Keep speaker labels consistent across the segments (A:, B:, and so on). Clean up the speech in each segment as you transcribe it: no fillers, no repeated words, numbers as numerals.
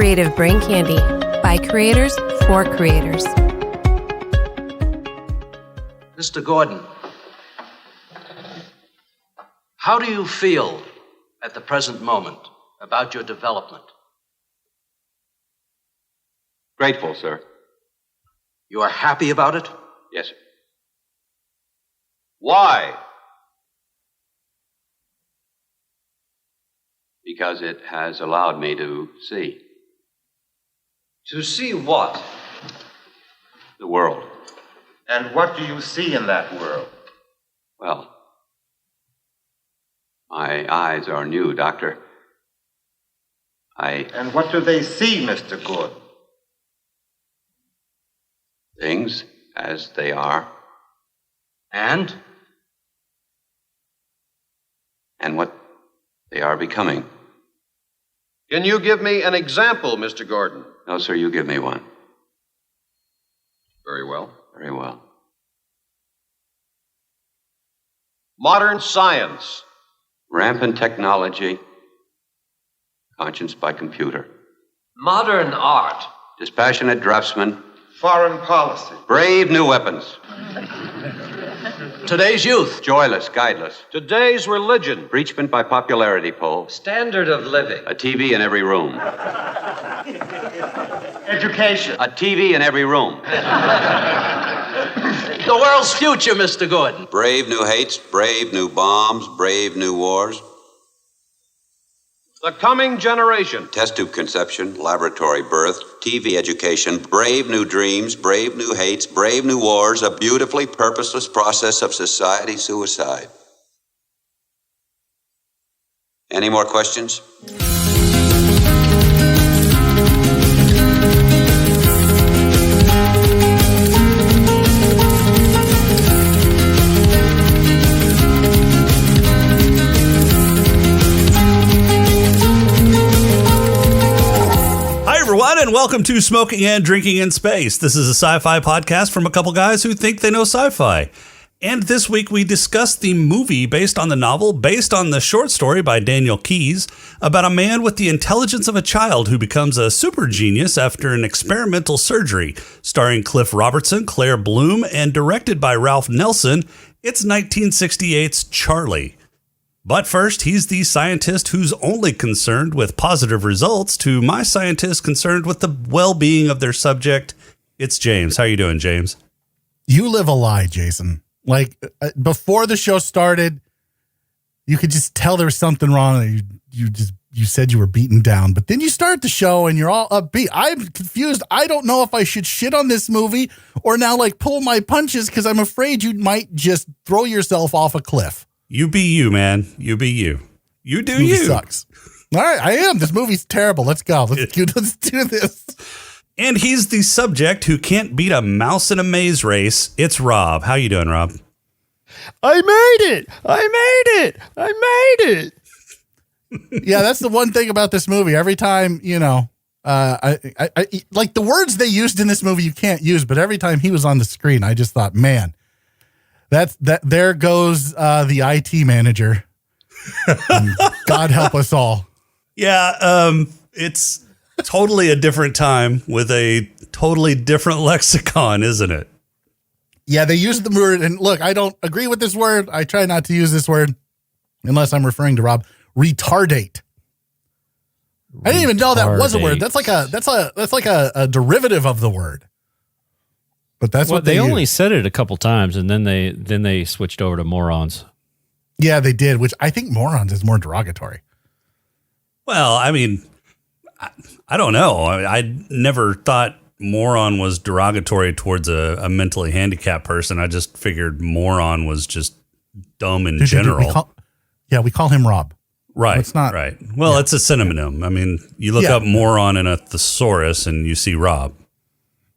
A: Creative Brain Candy by creators for creators.
B: Mr. Gordon, how do you feel at the present moment about your development?
C: Grateful, sir.
B: You are happy about it?
C: Yes, sir. Why? Because it has allowed me to see.
D: To see what?
C: The world.
D: And what do you see in that world?
C: Well, my eyes are new, Doctor.
D: And what do they see, Mr. Gordon?
C: Things as they are.
B: And
C: what they are becoming.
E: Can you give me an example, Mr. Gordon?
C: No, sir, you give me one.
E: Very well.
C: Very well.
E: Modern science.
C: Rampant technology. Conscience by computer.
B: modern art.
C: Dispassionate draftsmen.
D: Foreign policy.
C: Brave new weapons.
B: Today's youth.
C: Joyless, guideless.
E: Today's religion.
C: Preachment by popularity poll.
B: Standard of living.
C: A TV in every room.
D: Education.
C: A TV in every room.
B: The world's future, Mr. Gordon.
C: Brave new hates, brave new bombs, brave new wars.
E: The coming generation.
C: Test tube conception, laboratory birth, TV education, brave new dreams, brave new hates, brave new wars, a beautifully purposeless process of society suicide. Any more questions?
F: And welcome to Smoking and Drinking in Space. This is a sci-fi podcast from a couple guys who think they know sci-fi. And this week we discuss the movie based on the novel, based on the short story by Daniel Keyes, about a man with the intelligence of a child who becomes a super genius after an experimental surgery. Starring Cliff Robertson, Claire Bloom, and directed by Ralph Nelson, it's 1968's Charly. But first, he's the scientist who's only concerned with positive results to my scientist concerned with the well-being of their subject. It's James. How you doing, James?
G: You live a lie, Jason. Like, before the show started, you could just tell there was something wrong. You said you were beaten down, but then you start the show and you're all upbeat. I'm confused. I don't know if I should shit on this movie or now like pull my punches because I'm afraid you might just throw yourself off a cliff.
F: You be you, man. You be you. You do you.
G: Sucks. All right, I am. This movie's terrible. Let's go. Let's do this.
F: And he's the subject who can't beat a mouse in a maze race. It's Rob. How you doing, Rob?
H: I made it.
G: Yeah, that's the one thing about this movie. Every time, I like the words they used in this movie you can't use, but every time he was on the screen, I just thought, man, there goes the IT manager. God help us all.
F: Yeah, it's totally a different time with a totally different lexicon, isn't it?
G: Yeah, they used the word, and look, I don't agree with this word. I try not to use this word unless I'm referring to Rob. Retardate. I didn't even know that was a word. That's like a derivative of the word. But that's what
H: they only said it a couple times, and then they switched over to morons.
G: Yeah, they did, which I think morons is more derogatory.
F: Well, I mean, I don't know. I never thought moron was derogatory towards a mentally handicapped person. I just figured moron was just dumb in general.
G: We call him Rob.
F: Right.
G: It's not
F: right. Well, it's a synonym. I mean, you look up moron in a thesaurus and you see Rob.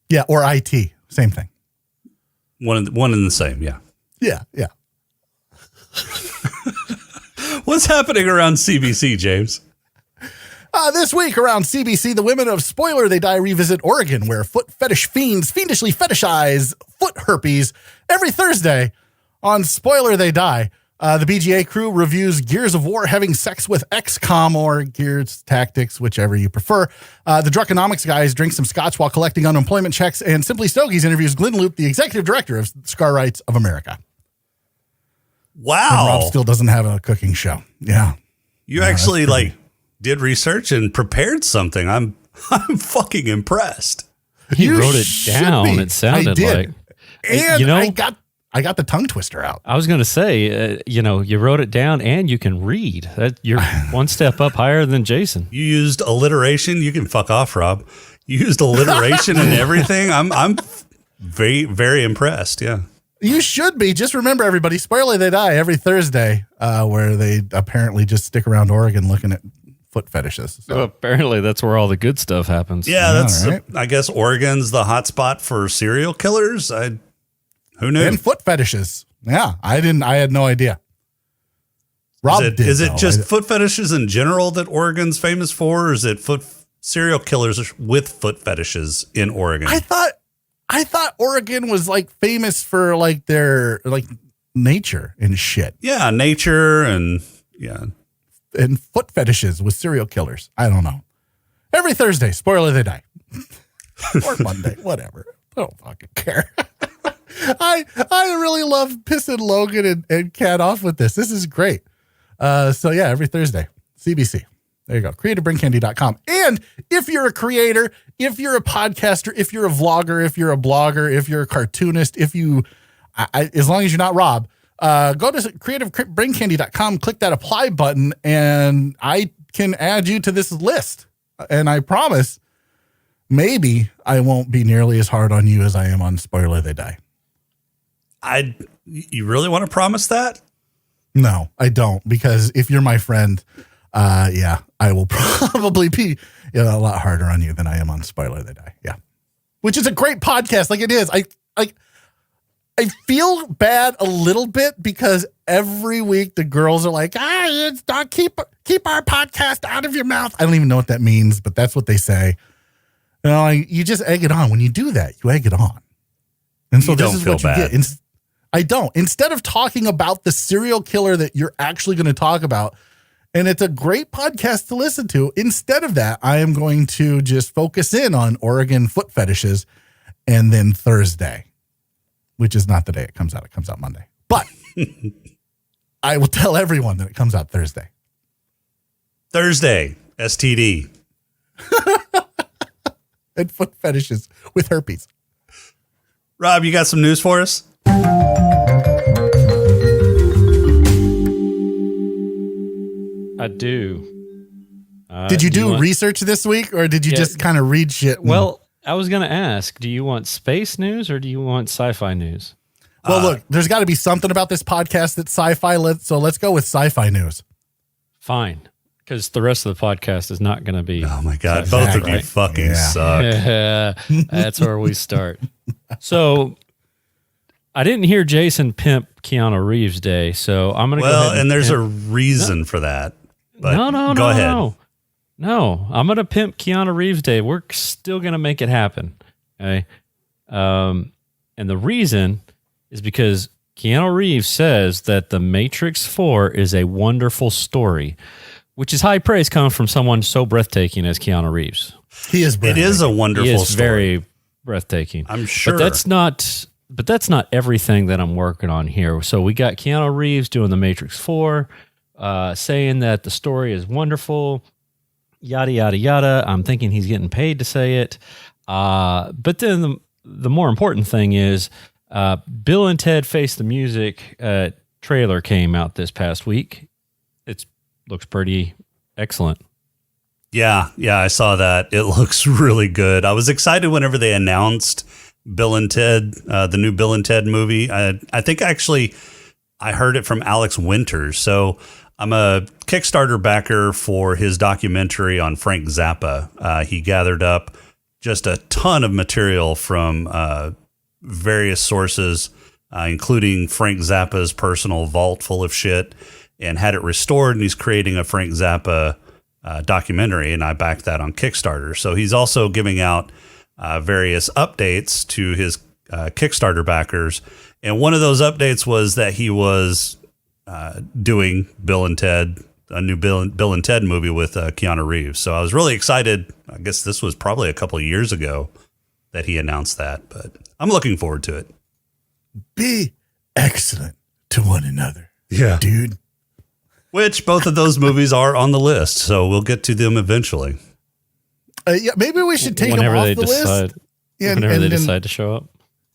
G: Yeah, or IT. Same thing.
F: One and the same, yeah.
G: Yeah.
F: What's happening around CBC, James?
G: This week around CBC, the women of Spoiler They Die revisit Oregon, where foot fetish fiends fiendishly fetishize foot herpes every Thursday on Spoiler They Die. The BGA crew reviews Gears of War having sex with XCOM or Gears Tactics, whichever you prefer. The Druckonomics guys drink some scotch while collecting unemployment checks. And Simply Stogies interviews Glenn Loop, the executive director of Scar Rights of America.
F: Wow.
G: And Rob still doesn't have a cooking show. Yeah.
F: You actually did research and prepared something. I'm fucking impressed.
H: He
G: You
H: wrote it
G: should
H: down.
G: be.
H: It sounded
G: I did.
H: like.
G: And
H: You know-
G: I got the tongue twister out.
H: I was going to say, you wrote it down and you can read. You're one step up higher than Jason.
F: You used alliteration. You can fuck off, Rob. You used alliteration and everything. I'm very, very impressed. Yeah.
G: You should be. Just remember, everybody, Spoiler They Die every Thursday, where they apparently just stick around Oregon looking at foot fetishes. So,
H: Well, apparently, that's where all the good stuff happens.
F: Yeah, that's,
G: right.
F: I guess Oregon's the hot spot for serial killers. Who knew?
G: and foot fetishes. Yeah, I had no idea. Rob
F: Is it
G: though.
F: just foot fetishes in general that Oregon's famous for, or is it serial killers with foot fetishes in Oregon?
G: I thought Oregon was famous for their nature and shit
F: Yeah, nature and yeah.
G: and foot fetishes with serial killers. I don't know. Every Thursday, Spoiler They Die. Or Monday, whatever. I don't fucking care. I really love pissing Logan and Kat off with this. This is great. So yeah, every Thursday, CBC. There you go. CreativeBrainCandy.com. And if you're a creator, if you're a podcaster, if you're a vlogger, if you're a blogger, if you're a cartoonist, as long as you're not Rob, go to CreativeBrainCandy.com, click that apply button, and I can add you to this list. And I promise, maybe I won't be nearly as hard on you as I am on Spoiler They Die.
F: You really want to promise that?
G: No, I don't, because if you're my friend, I will probably be a lot harder on you than I am on Spoiler They Die. Yeah, which is a great podcast. It is. I feel bad a little bit because every week the girls are like, it's not keep our podcast out of your mouth. I don't even know what that means, but that's what they say. You just egg it on. When you do that, you egg it on. And so this is what you get. I don't. Instead of talking about the serial killer that you're actually going to talk about, and it's a great podcast to listen to, instead of that, I am going to just focus in on Oregon foot fetishes and then Thursday, which is not the day it comes out. It comes out Monday. But I will tell everyone that it comes out Thursday.
F: Thursday, STD.
G: And foot fetishes with herpes.
F: Rob, you got some news for us?
H: I do.
G: Did you do research this week, or did you just kind of read shit?
H: Well, I was going to ask, do you want space news or do you want sci-fi news?
G: Well, look, there's got to be something about this podcast that's sci-fi. So let's go with sci-fi news.
H: Fine. Because the rest of the podcast is not going to be.
F: Oh my God.
H: sci-fi,
F: Both of you
H: right?
F: fucking suck.
H: That's where we start. So I didn't hear Jason pimp Keanu Reeves Day, so I'm going to go ahead
F: And there's a
H: pimp-
F: reason for that. But
H: No,
F: go ahead.
H: No, I'm going to pimp Keanu Reeves Day. We're still going to make it happen. Okay. And the reason is because Keanu Reeves says that The Matrix 4 is a wonderful story, which is high praise coming from someone so breathtaking as Keanu Reeves.
G: He is.
F: It is a wonderful
H: He is
F: story.
H: very breathtaking.
F: I'm sure.
H: But that's not everything that I'm working on here. So we got Keanu Reeves doing The Matrix 4, saying that the story is wonderful, yada, yada, yada. I'm thinking he's getting paid to say it. But then the more important thing is Bill and Ted Face the Music trailer came out this past week. It looks pretty excellent.
F: Yeah, I saw that. It looks really good. I was excited whenever they announced Bill and Ted, the new Bill and Ted movie. I think actually I heard it from Alex Winters. So I'm a Kickstarter backer for his documentary on Frank Zappa. He gathered up just a ton of material from various sources, including Frank Zappa's personal vault full of shit, and had it restored. And he's creating a Frank Zappa documentary, and I backed that on Kickstarter. So he's also giving out various updates to his Kickstarter backers. And one of those updates was that he was doing Bill and Ted, a new Bill and Ted movie with Keanu Reeves. So I was really excited. I guess this was probably a couple of years ago that he announced that, but I'm looking forward to it.
G: Be excellent to one another.
F: Yeah.
G: Dude.
F: Which both of those movies are on the list, so we'll get to them eventually.
G: Yeah, maybe we should take them
H: whenever
G: off
H: they
G: the
H: decide,
G: list. Yeah,
H: whenever they
G: then-
H: decide to show up.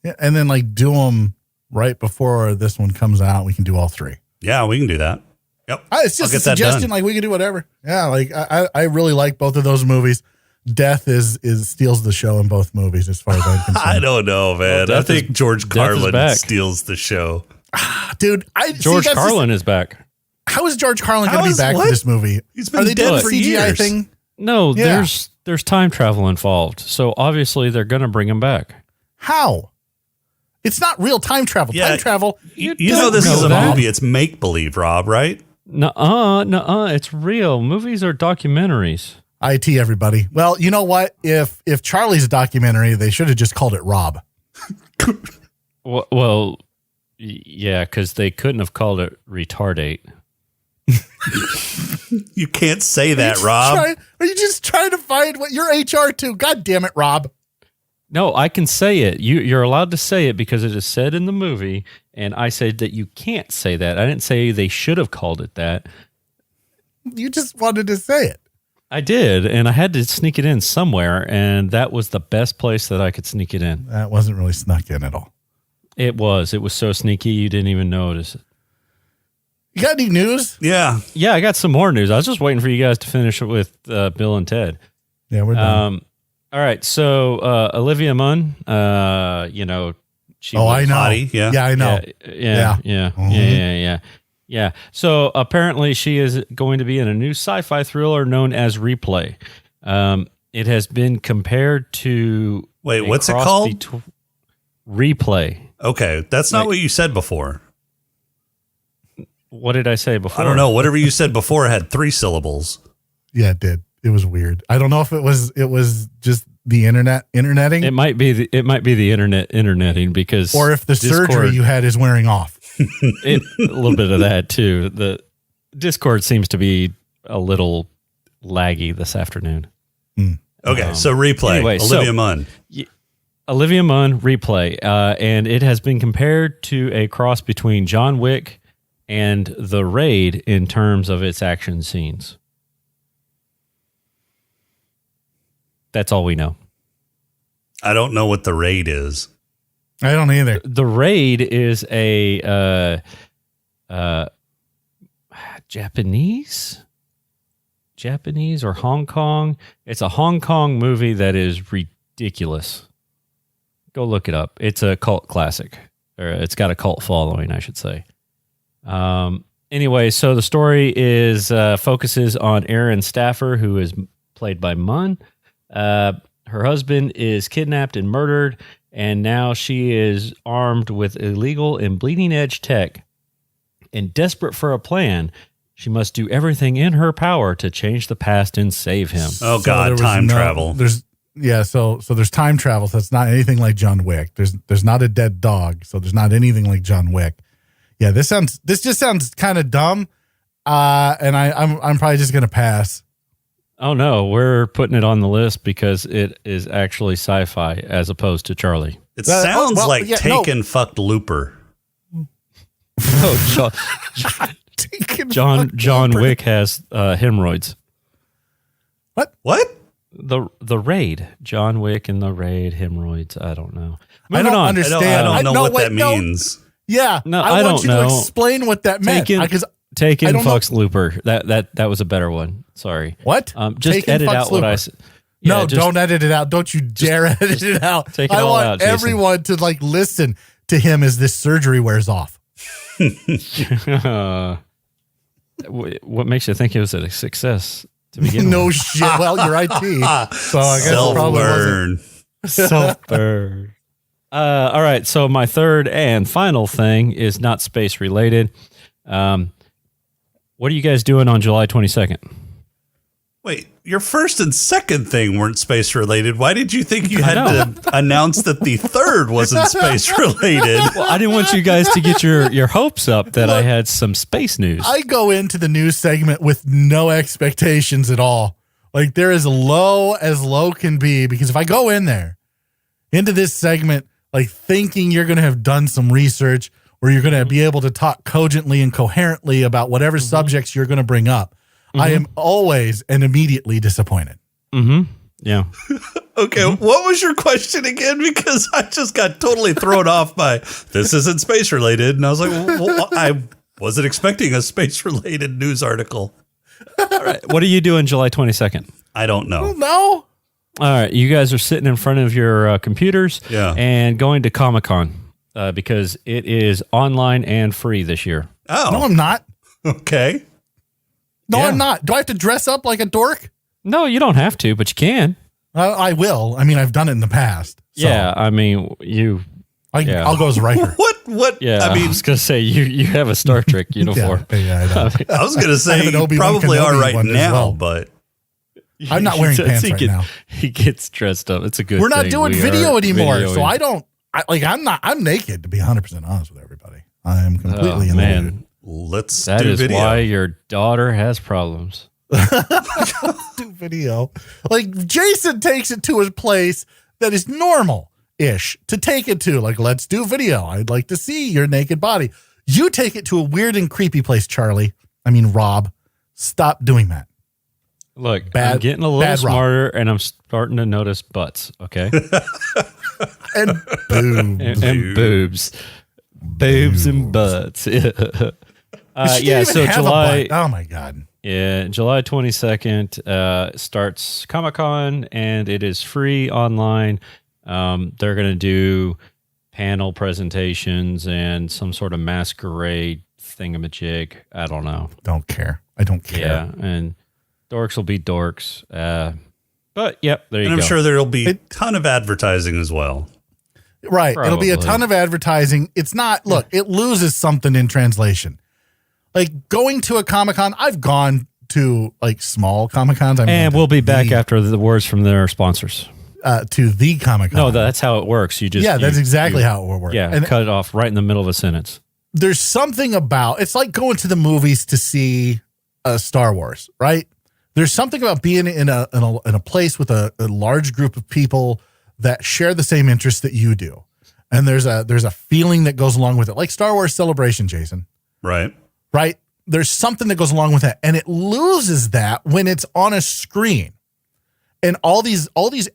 G: Yeah, and then like do them right before this one comes out. We can do all three.
F: Yeah, we can do that. Yep.
G: It's just
F: I'll
G: a
F: get that
G: suggestion.
F: done.
G: Like we can do whatever. Yeah, like I really like both of those movies. Death is steals the show in both movies as far as I'm concerned.
F: I don't know, man.
H: Well,
F: I think George
H: Death is
F: Carlin
H: back.
F: steals the show.
G: Dude,
H: George Carlin is back.
G: How is George Carlin
F: How
G: going to be
F: is
G: back
F: what?
G: for this movie?
F: He's been
G: Are they
F: dead
G: doing a
F: for
G: CGI
F: years.
G: thing?
H: No,
G: Yeah.
H: there's time travel involved. So obviously they're going to bring him back.
G: How? It's not real time travel.
F: Yeah.
G: Time travel.
F: You know this is a
H: that.
F: movie. It's make-believe, Rob, right?
H: Nuh-uh. It's real. Movies are documentaries.
G: IT everybody. Well, you know what? If Charlie's a documentary, they should have just called it Rob.
H: Well, yeah, because they couldn't have called it retardate.
F: You can't say
G: Are
F: that,
G: you
F: Rob.
G: are you just trying to find what you're HR to? God damn it, Rob.
H: No, I can say it. You're allowed to say it because it is said in the movie, and I said that you can't say that. I didn't say they should have called it that.
G: You just wanted to say it.
H: I did, and I had to sneak it in somewhere, and that was the best place that I could sneak it in.
G: That wasn't really snuck in at all.
H: It was so sneaky you didn't even notice it.
G: You got any news?
F: Yeah.
H: Yeah, I got some more news. I was just waiting for you guys to finish it with Bill and Ted.
G: Yeah, we're done.
H: All right, so Olivia Munn, she
G: I know.
F: Hottie, yeah.
G: I know.
H: Yeah. So apparently she is going to be in a new sci-fi thriller known as Replay. It has been compared to
F: Wait,
H: a
F: what's it
H: cross
F: called?
H: Replay.
F: Okay, that's not what you said before.
H: What did I say before?
F: I don't know. Whatever you said before had 3 syllables.
G: Yeah, it did. It was weird. I don't know if it was just the interneting,
H: It might be the interneting because
G: or if the surgery you had is wearing off.
H: a little bit of that too. The Discord seems to be a little laggy this afternoon.
F: Okay, so Replay.
H: anyway,
F: Olivia Munn.
H: Olivia Munn, Replay, and it has been compared to a cross between John Wick and The Raid in terms of its action scenes. That's all we know.
F: I don't know what The Raid is.
G: I don't either.
H: The Raid is a Japanese or Hong Kong. It's a Hong Kong movie that is ridiculous. Go look it up. It's a cult classic, or it's got a cult following, I should say. Anyway, so the story is focuses on Erin Staffer, who is played by Munn. Her husband is kidnapped and murdered, and now she is armed with illegal and bleeding edge tech. And desperate for a plan, she must do everything in her power to change the past and save him.
F: Oh,
G: So
F: God,
G: there was
F: time travel.
G: So there's time travel. So it's not anything like John Wick. There's not a dead dog. So there's not anything like John Wick. Yeah, this just sounds kind of dumb. And I'm probably just gonna pass.
H: Oh no, we're putting it on the list because it is actually sci-fi as opposed to Charlie.
F: It sounds like
G: yeah,
F: Taken fucked Looper.
H: Oh, John Wick has hemorrhoids.
F: What?
H: The Raid, John Wick and the Raid, hemorrhoids. I don't know.
G: I don't understand.
F: I don't know what that
G: no.
F: means.
G: Yeah,
H: No,
G: I
H: I
G: want
H: don't
G: you
H: know.
G: to explain what that meant. Because
H: Taken
G: I don't know-
H: fucks Looper. That was a better one. Sorry.
G: what?
H: Just
G: Taken
H: edit
G: fucks
H: out what I
G: Looper.
H: said.
G: No, don't edit it out. Don't you dare edit it out.
H: take it
G: I
H: all
G: want
H: out, Jason.
G: everyone to listen to him as this surgery wears off.
H: What makes you think it was a success to begin
G: No
H: with?
G: shit. Well, you're IT, so I guess it probably wasn't.
F: Self-burn.
H: Self-burn. All right. So my third and final thing is not space related. What are you guys doing on July 22nd?
F: Wait, your first and second thing weren't space related. Why did you think you had to announce that the third wasn't space related?
H: Well, I didn't want you guys to get your hopes up that I had some space news.
G: I go into the news segment with no expectations at all. Like, they're as low can be, because if I go in there into this segment, like thinking you're going to have done some research or you're going to be able to talk cogently and coherently about whatever subjects you're going to bring up, I am always and immediately disappointed.
H: Yeah.
F: Okay, what was your question again? Because I just got totally thrown off by this isn't space related. And I was like, well, I wasn't expecting a space related news article.
H: All right. What are you doing July 22nd?
F: I don't know.
G: No.
H: All right. You guys are sitting in front of your computers and going to Comic-Con because it is online and free this year.
F: Oh.
G: No, I'm not.
F: Okay.
G: No,
H: Yeah.
G: I'm not. Do I have to dress up like a dork?
H: No, you don't have to, but you can.
G: I will. I mean, I've done it in the past. So
H: Yeah. I mean,
G: I'll go as Riker.
F: What?
H: Yeah.
F: I mean,
H: I was going to say, you have a Star Trek uniform.
G: Yeah, I know.
F: I was going to
G: I
F: say
G: have an
F: you
G: Obi-Wan
F: probably are
G: Kenobi
F: right
G: one as
F: now,
G: well.
F: but
G: I'm not wearing pants right now.
H: He gets dressed up. It's a good
G: We're not
H: thing.
G: doing
H: We
G: video
H: are
G: anymore,
H: videoing.
G: so I'm naked, to be 100% honest with everybody. I am completely in the mood.
H: Man,
F: let's
H: that
F: do
H: is
F: video.
H: why your daughter has problems.
G: Do video. Like, Jason takes it to a place that is normal-ish to take it to. Like, let's do video. I'd like to see your naked body. You take it to a weird and creepy place, Charlie. I mean, Rob. Stop doing that.
H: Look, I'm
G: Bad-
H: getting a little
G: bad Rob.
H: smarter, and I'm starting to notice butts. Okay,
G: And boom.
H: and boobs, boobs and butts.
G: She didn't
H: Yeah.
G: even
H: So
G: have a
H: July.
G: butt. Oh, my God.
H: Yeah, July 22nd starts Comic-Con, and it is free online. They're going to do panel presentations and some sort of masquerade thingamajig. I don't know.
G: Don't care. I don't care.
H: Yeah, and dorks will be dorks. But, yep, there you
F: And
H: go.
F: I'm sure there'll be a ton of advertising as well.
G: Right. It'll be a
H: Probably.
G: ton of advertising. It's not, look, it loses something in translation. Like, going to a Comic-Con, I've gone to like small Comic-Cons.
H: And we'll be back after the words from their sponsors.
G: To the Comic-Con.
H: No, that's how it works. You just
G: that's exactly how it will work.
H: Yeah,
G: And
H: cut it off right in the middle of a sentence.
G: there's something about, it's like going to the movies to see Star Wars, right? There's something about being in a place with a large group of people that share the same interests that you do. And there's a feeling that goes along with it, like Star Wars Celebration, Jason.
F: Right.
G: Right? There's something that goes along with that, and it loses that when it's on a screen. And all these these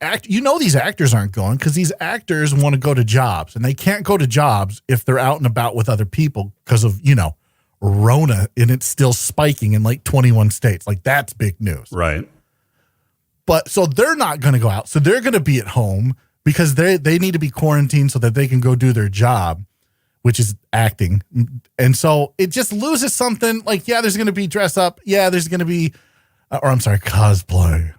G: actors aren't going because these actors want to go to jobs, and they can't go to jobs if they're out and about with other people because of, Rona, and it's still spiking in like 21 states. Like, that's big news.
F: Right.
G: But so they're not going to go out. So they're going to be at home because they need to be quarantined so that they can go do their job, which is acting. And so it just loses something. Like, yeah, there's going to be dress up. Yeah, there's going to be, cosplay.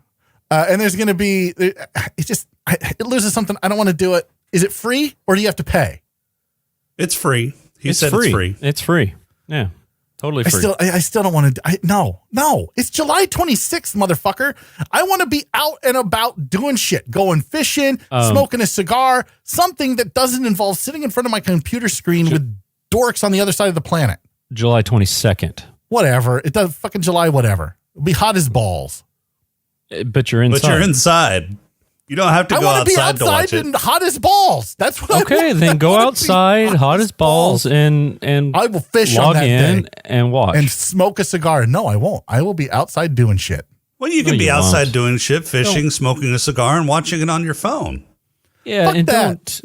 G: And there's going to be, it loses something. I don't want to do it. Is it free or do you have to pay?
F: It's free. It's free. It's free.
H: It's free. Yeah, totally free.
G: I still don't want to. No. It's July 26th, motherfucker. I want to be out and about doing shit, going fishing, smoking a cigar, something that doesn't involve sitting in front of my computer screen with dorks on the other side of the planet.
H: July 22nd.
G: Whatever. It does fucking July, whatever. It'll be hot as balls.
H: But you're inside.
F: But you're inside. You don't have to
G: I
F: go
G: want to be
F: outside to watch
G: outside
F: it.
G: and hot as balls. That's what I
H: Okay,
G: want.
H: then go
G: I wanna be
H: outside, hot as balls, and
G: I will fish on
H: log
G: that
H: in
G: day
H: and watch.
G: and smoke a cigar. No, I won't. I will be outside doing shit.
F: Well, you can
H: No,
F: be
H: you
F: outside
H: won't.
F: doing shit, fishing, smoking a cigar, and watching it on your phone.
H: yeah,
G: Fuck
H: and
G: that.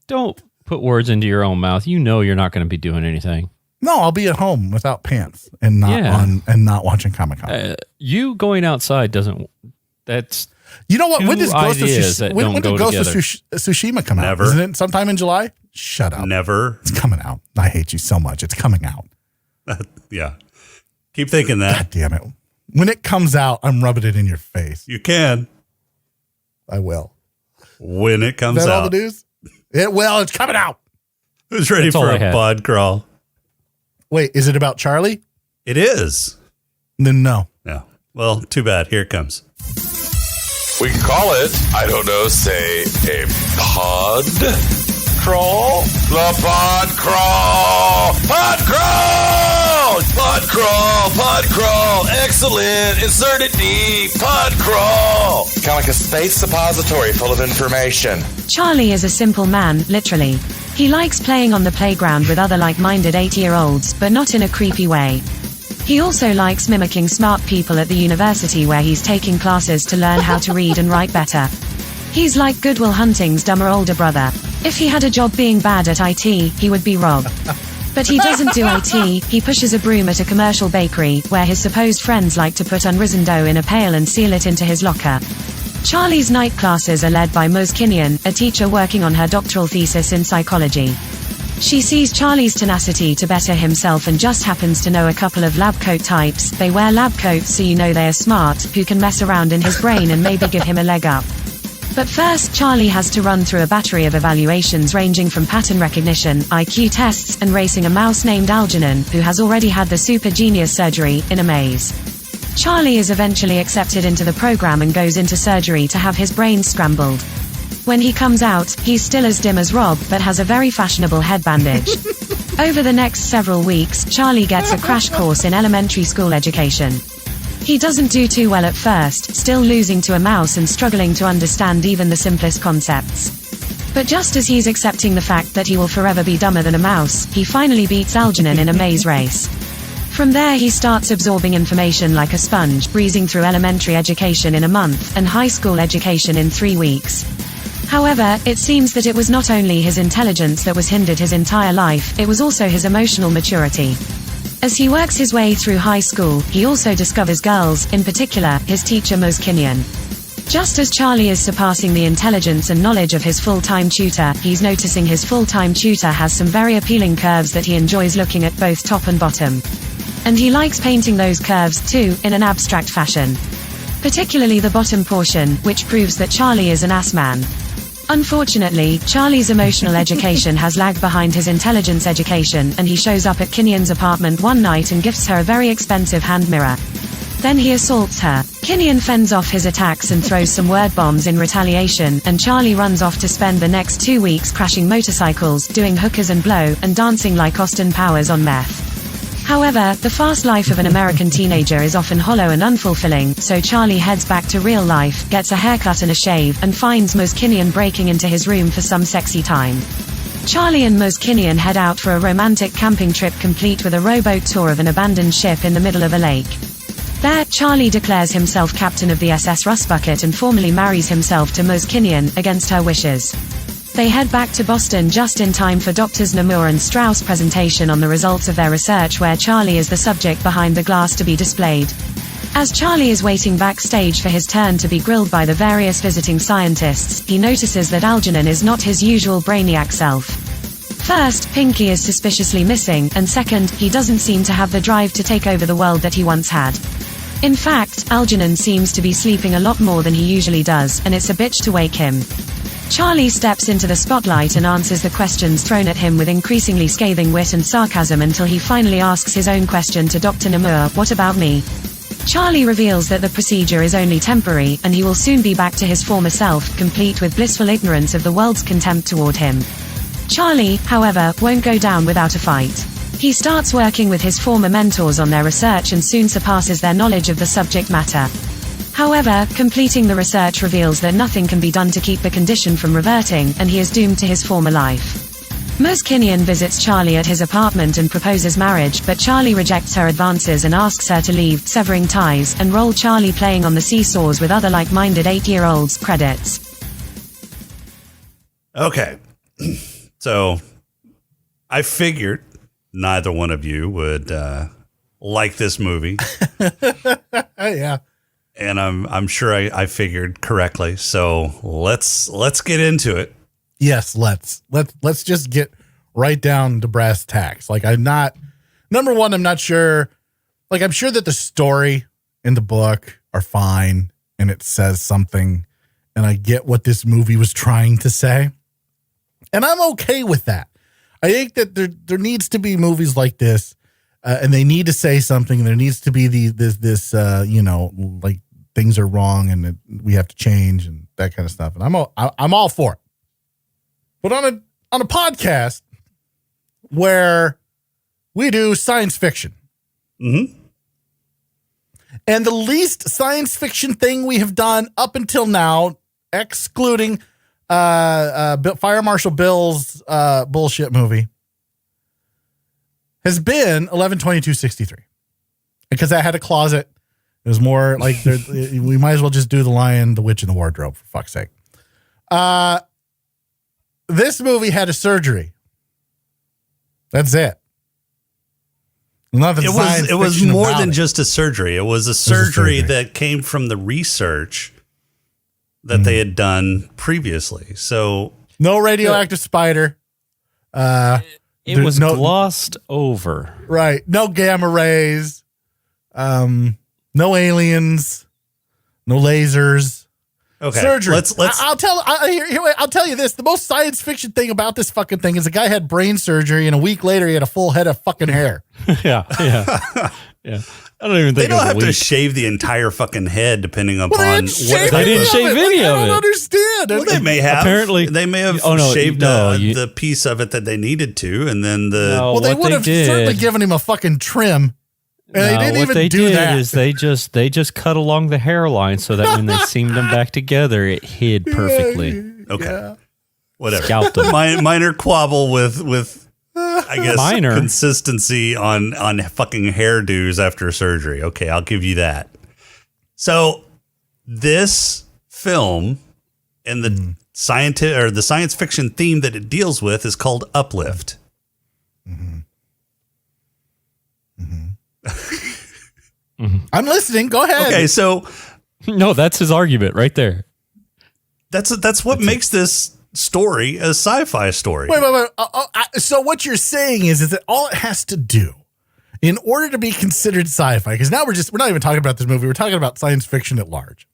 H: don't put words into your own mouth. You know you're not going to be doing anything.
G: No, I'll be at home without pants and not
H: Yeah.
G: not watching Comic-Con.
H: You going outside doesn't. That's
G: You know what? When
H: two
G: does Ghost of
H: ideas that
G: when
H: don't
G: did
H: go
G: Ghost of
H: together.
G: Tsushima come out?
F: Never.
G: Isn't it sometime in July? Shut up.
F: Never.
G: It's coming out. I hate you so much. It's coming out.
F: Yeah. Keep thinking that.
G: God damn it. When it comes out, I'm rubbing it in your face.
F: You can
G: I will.
F: when it
G: Is
F: comes
G: that all
F: out.
G: the news? It will. It's coming out.
F: Who's ready
H: That's all
F: for
H: I
F: a
H: had.
F: pod crawl?
G: Wait, is it about Charlie?
F: It is.
G: Then no.
F: Yeah. Well, too bad. Here it comes.
I: We can call it, I don't know, say a pod crawl? The pod crawl! Pod crawl! Pod crawl! Pod crawl! Excellent! Insert it deep! Pod crawl! Kind of like a space suppository full of information.
J: Charlie is a simple man, literally. He likes playing on the playground with other like-minded 8-year-olds, but not in a creepy way. He also likes mimicking smart people at the university where he's taking classes to learn how to read and write better. He's like Good Will Hunting's dumber older brother. If he had a job being bad at IT, he would be Rob. But he doesn't do IT, he pushes a broom at a commercial bakery, where his supposed friends like to put unrisen dough in a pail and seal it into his locker. Charlie's night classes are led by Mose Kinnion, a teacher working on her doctoral thesis in psychology. She sees Charlie's tenacity to better himself and just happens to know a couple of lab coat types. They wear lab coats so you know they are smart, who can mess around in his brain and maybe give him a leg up. But first, Charlie has to run through a battery of evaluations ranging from pattern recognition, IQ tests, and racing a mouse named Algernon, who has already had the super genius surgery, in a maze. Charlie is eventually accepted into the program and goes into surgery to have his brain scrambled. When he comes out, he's still as dim as Rob, but has a very fashionable head bandage. Over the next several weeks, Charlie gets a crash course in elementary school education. He doesn't do too well at first, still losing to a mouse and struggling to understand even the simplest concepts. But just as he's accepting the fact that he will forever be dumber than a mouse, he finally beats Algernon in a maze race. From there he starts absorbing information like a sponge, breezing through elementary education in a month, and high school education in 3 weeks. However, it seems that it was not only his intelligence that was hindered his entire life, it was also his emotional maturity. As he works his way through high school, he also discovers girls, in particular, his teacher Mose Kinnion. Just as Charlie is surpassing the intelligence and knowledge of his full-time tutor, he's noticing his full-time tutor has some very appealing curves that he enjoys looking at both top and bottom. And he likes painting those curves, too, in an abstract fashion. Particularly the bottom portion, which proves that Charlie is an ass man. Unfortunately, Charlie's emotional education has lagged behind his intelligence education, and he shows up at Kinnion's apartment one night and gifts her a very expensive hand mirror. Then he assaults her. Kinnion fends off his attacks and throws some word bombs in retaliation, and Charlie runs off to spend the next 2 weeks crashing motorcycles, doing hookers and blow, and dancing like Austin Powers on meth. However, the fast life of an American teenager is often hollow and unfulfilling, so Charlie heads back to real life, gets a haircut and a shave, and finds Mose Kinnion breaking into his room for some sexy time. Charlie and Mose Kinnion head out for a romantic camping trip complete with a rowboat tour of an abandoned ship in the middle of a lake. There, Charlie declares himself captain of the SS Rustbucket and formally marries himself to Mose Kinnion, against her wishes. They head back to Boston just in time for Drs. Namur and Strauss' presentation on the results of their research, where Charlie is the subject behind the glass to be displayed. As Charlie is waiting backstage for his turn to be grilled by the various visiting scientists, he notices that Algernon is not his usual brainiac self. First, Pinky is suspiciously missing, and second, he doesn't seem to have the drive to take over the world that he once had. In fact, Algernon seems to be sleeping a lot more than he usually does, and it's a bitch to wake him. Charlie steps into the spotlight and answers the questions thrown at him with increasingly scathing wit and sarcasm until he finally asks his own question to Dr. Namur, "What about me?" Charlie reveals that the procedure is only temporary, and he will soon be back to his former self, complete with blissful ignorance of the world's contempt toward him. Charlie, however, won't go down without a fight. He starts working with his former mentors on their research and soon surpasses their knowledge of the subject matter. However, completing the research reveals that nothing can be done to keep the condition from reverting, and he is doomed to his former life. Mose Kinnion visits Charlie at his apartment and proposes marriage, but Charlie rejects her advances and asks her to leave, severing ties, and roll Charlie playing on the seesaws with other like-minded 8-year-olds. Credits.
F: Okay. So, I figured neither one of you would like this movie.
G: Yeah.
F: And I'm sure I figured correctly. So let's get into it.
G: Yes, let's just get right down to brass tacks. Like, number one, I'm not sure. Like, I'm sure that the story and the book are fine and it says something, and I get what this movie was trying to say. And I'm okay with that. I think that there needs to be movies like this and they need to say something. There needs to be this like things are wrong and we have to change and that kind of stuff. And I'm all for it. But on a podcast where we do science fiction, and the least science fiction thing we have done up until now, excluding Fire Marshal Bill's bullshit movie, has been 11/22/63, because I had a closet. It was more like we might as well just do The Lion, the Witch, and the Wardrobe, for fuck's sake. This movie had a surgery. That's it.
F: It was more than just a surgery. It was a surgery that came from the research that they had done previously. So
G: no radioactive spider.
H: It was glossed over.
G: Right. No gamma rays. No aliens. No lasers.
F: Okay.
G: Surgery.
F: Let's.
G: I'll tell you this. The most science fiction thing about this fucking thing is the guy had brain surgery, and a week later he had a full head of fucking hair.
H: yeah. I don't even think
F: they don't have to shave the entire fucking head, depending upon
H: they didn't shave any of it.
G: I don't understand.
F: Well, they may have.
H: Apparently,
F: they may have shaved the piece of it that they needed to, and then
G: they would have certainly given him a fucking trim. And they didn't even do that.
H: Is they just cut along the hairline so that when they seamed them back together, it hid perfectly.
F: Okay, whatever.
H: Scalped them.
F: Minor quabble with I guess consistency on fucking hairdos after surgery. Okay, I'll give you that. So this film and the science fiction theme that it deals with is called Uplift.
G: I'm listening. Go ahead.
F: Okay, so
H: no, that's his argument right there.
F: That's what makes this story a sci-fi story.
G: Wait. So what you're saying is that all it has to do in order to be considered sci-fi, because now we're not even talking about this movie. We're talking about science fiction at large.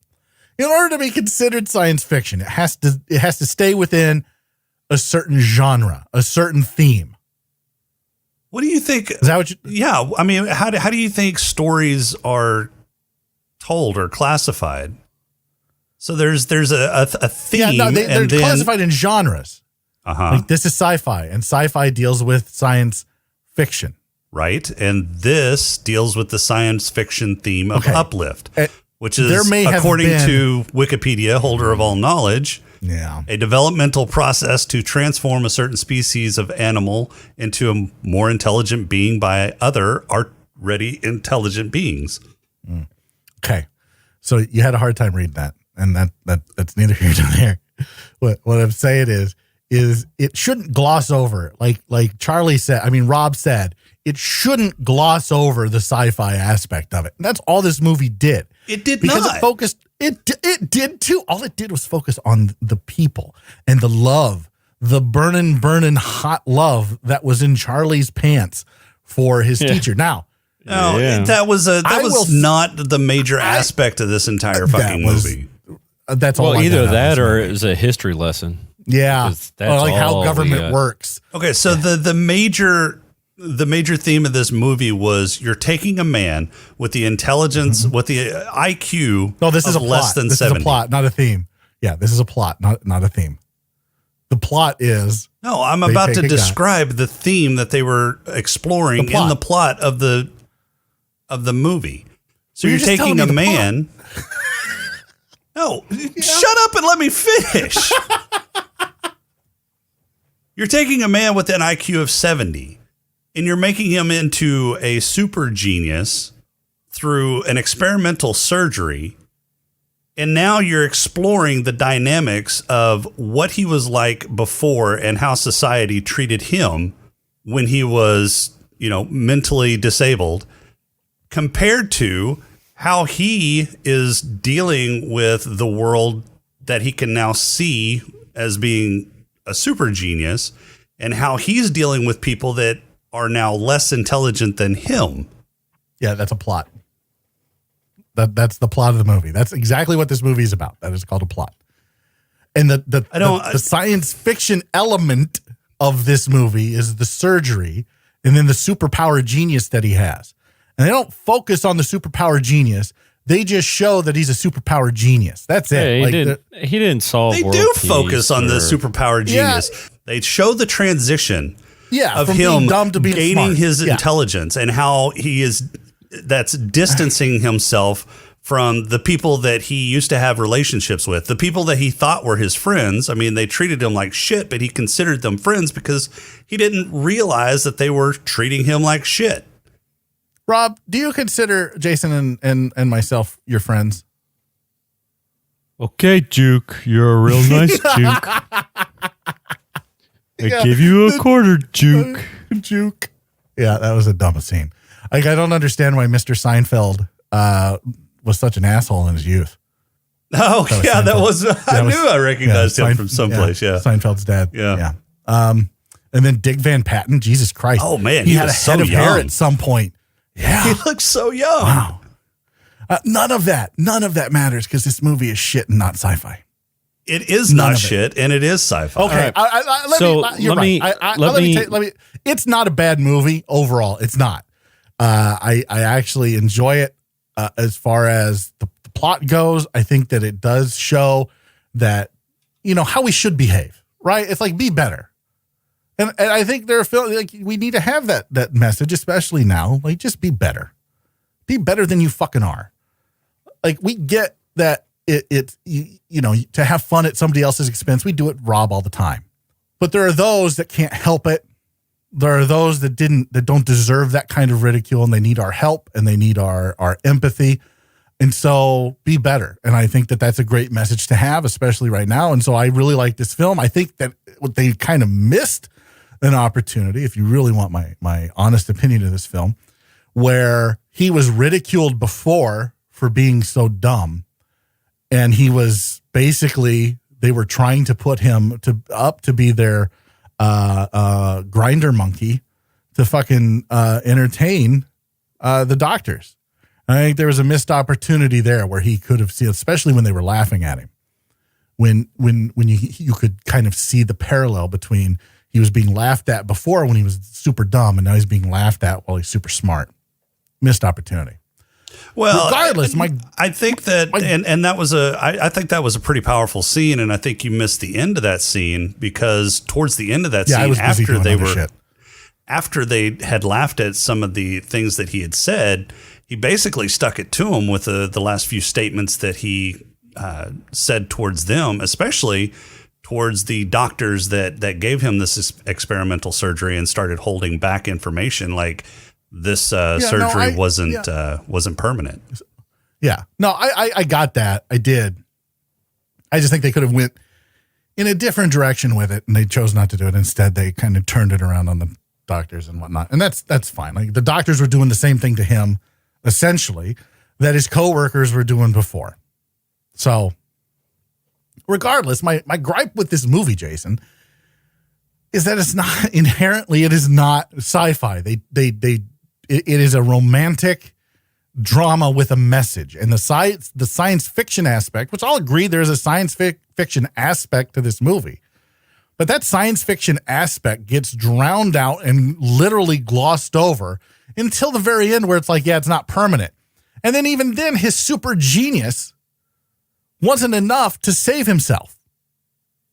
G: In order to be considered science fiction, it has to stay within a certain genre, a certain theme.
F: What do you think?
G: Is that what you?
F: Yeah, I mean, how do you think stories are told or classified? So there's a theme.
G: Yeah, no, they're classified in genres. Like this is sci-fi, and sci-fi deals with science fiction,
F: right? And this deals with the science fiction theme of Uplift, which is, according to Wikipedia, holder of all knowledge.
G: Yeah.
F: A developmental process to transform a certain species of animal into a more intelligent being by other already intelligent beings.
G: Okay. So you had a hard time reading that, and that's neither here nor there. What I'm saying is it shouldn't gloss over, like Charlie said, Rob said, it shouldn't gloss over the sci-fi aspect of it. And that's all this movie did.
F: It did
G: because
F: not.
G: It focused. It did too. All it did was focus on the people and the love, the burning hot love that was in Charlie's pants for his teacher. Now,
F: that was not the major aspect of this entire fucking movie.
G: That's all.
H: Well, either that or it was a history lesson.
G: Yeah, that's how government works.
F: Okay, so the major theme of this movie was you're taking a man with the intelligence, with the IQ
G: of
F: less than 70.
G: This is a plot, not a theme. Yeah, this is a plot, not a theme. The plot is...
F: No, I'm about to describe the theme that they were exploring in the plot of the movie. So you're taking a man... No, shut up and let me finish. You're taking a man with an IQ of 70, and you're making him into a super genius through an experimental surgery. And now you're exploring the dynamics of what he was like before and how society treated him when he was, mentally disabled, compared to how he is dealing with the world that he can now see as being a super genius, and how he's dealing with people that are now less intelligent than him.
G: Yeah, that's a plot. That's the plot of the movie. That's exactly what this movie is about. That is called a plot. And the science fiction element of this movie is the surgery and then the superpower genius that he has. And they don't focus on the superpower genius. They just show that he's a superpower genius. That's it.
H: He didn't solve.
F: They
H: world
F: do
H: peace
F: focus on the
H: or-
F: superpower genius. They show the transition of
G: from
F: him
G: being dumb to being
F: gaining
G: smart.
F: his intelligence and how that's distancing himself from the people that he used to have relationships with, the people that he thought were his friends. I mean, they treated him like shit, but he considered them friends because he didn't realize that they were treating him like shit.
G: Rob, do you consider Jason and myself your friends?
H: Okay, Juke, you're a real nice Juke. I give you a quarter, Juke.
G: Juke. Yeah, that was the dumbest scene. Like, I don't understand why Mr. Seinfeld was such an asshole in his youth.
F: Oh, yeah, that was, I knew I recognized him from someplace, yeah.
G: Seinfeld's dad.
F: Yeah.
G: And then Dick Van Patten, Jesus Christ.
F: Oh, man,
G: he
F: he
G: had a
F: was so
G: head of hair
F: young.
G: at some point. Yeah.
F: He looks so young.
G: Wow. None of that matters because this movie is shit and not sci-fi.
F: It is
G: None
F: not
G: of it.
F: shit, and it is sci-fi.
G: Okay, let me. It's not a bad movie overall. It's not. I actually enjoy it as far as the plot goes. I think that it does show that how we should behave. Right? It's like be better, and I think there are like we need to have that message, especially now. Like just be better. Be better than you fucking are. Like we get that. It's to have fun at somebody else's expense. We do it, Rob, all the time. But there are those that can't help it. There are those that don't deserve that kind of ridicule, and they need our help and they need our empathy. And so be better. And I think that that's a great message to have, especially right now. And so I really like this film. I think that what they kind of missed an opportunity, if you really want my honest opinion of this film, where he was ridiculed before for being so dumb. And he was basically, they were trying to put him to be their grinder monkey to fucking entertain the doctors. And I think there was a missed opportunity there where he could have seen, especially when they were laughing at him, when you could kind of see the parallel between he was being laughed at before when he was super dumb, and now he's being laughed at while he's super smart. Missed opportunity.
F: Well,
G: regardless,
F: I think that, and that was I think that was a pretty powerful scene, and I think you missed the end of that scene because towards the end of that scene, after they had laughed at some of the things that he had said, he basically stuck it to him with the last few statements that he said towards them, especially towards the doctors that gave him this experimental surgery and started holding back information like. This surgery wasn't permanent. Yeah. No, I got that. I did. I just think they could have went in a different direction with it, and they chose not to do it. Instead, they kind of turned it around on the doctors and whatnot. And that's fine. Like the doctors were doing the same thing to him, essentially, that his coworkers were doing before. So regardless, my gripe with this movie, Jason, is that it's not inherently, it is not sci-fi. It is a romantic drama with a message, and the science fiction aspect, which I'll agree there's a science fiction aspect to this movie, but that science fiction aspect gets drowned out and literally glossed over until the very end where it's like, yeah, it's not permanent. And then even then his super genius wasn't enough to save himself.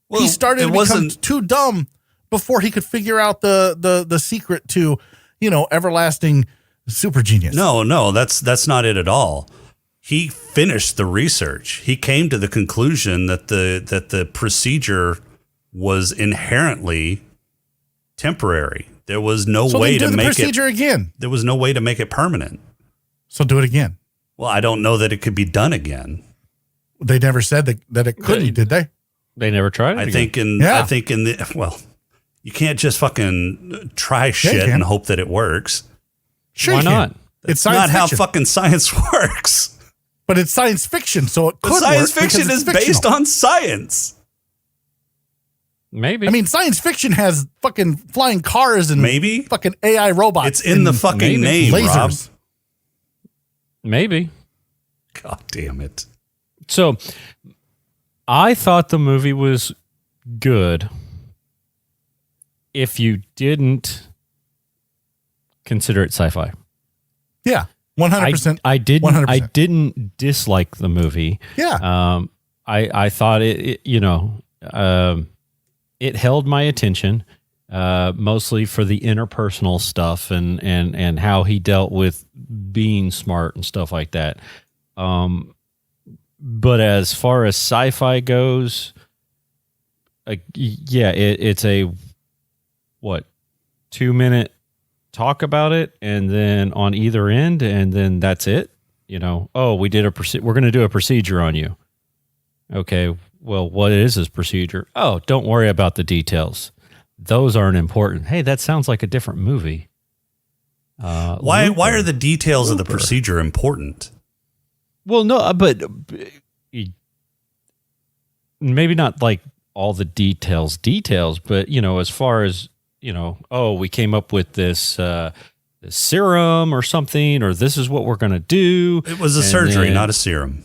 F: Well, he started to become too dumb before he could figure out the secret to everlasting super genius. No, that's not it at all. He finished the research. He came to the conclusion that the procedure was inherently temporary. There was no way to make procedure again. There was no way to make it permanent. So do it again. Well, I don't know that it could be done again. They never said that it couldn't, did they?
H: They never tried it.
F: I think in the you can't just fucking try shit and hope that it works.
G: Sure,
F: why not?
G: It's
F: not
G: fiction.
F: how fucking science works.
G: But it's science fiction, so it could work.
F: Science fiction is based on science.
H: Maybe.
G: I mean, science fiction has fucking flying cars and
F: maybe
G: fucking AI robots.
F: It's in the fucking name,
G: lasers.
F: Rob.
H: Maybe.
F: God damn it.
H: So, I thought the movie was good if you didn't consider it sci-fi.
G: Yeah, 100%.
H: I didn't.
G: 100%.
H: I didn't dislike the movie.
G: Yeah.
H: I thought it held my attention, mostly for the interpersonal stuff and how he dealt with being smart and stuff like that. But as far as sci-fi goes, it's a 2-minute talk about it, and then on either end, and then that's it. We're going to do a procedure on you. Okay, well, what is this procedure? Oh, don't worry about the details. Those aren't important. Hey, that sounds like a different movie.
F: Why are the details of the procedure important?
H: Well, no, but maybe not like all the details, but, as far as, we came up with this serum or something, or this is what we're going to do.
F: It was a surgery, not a serum.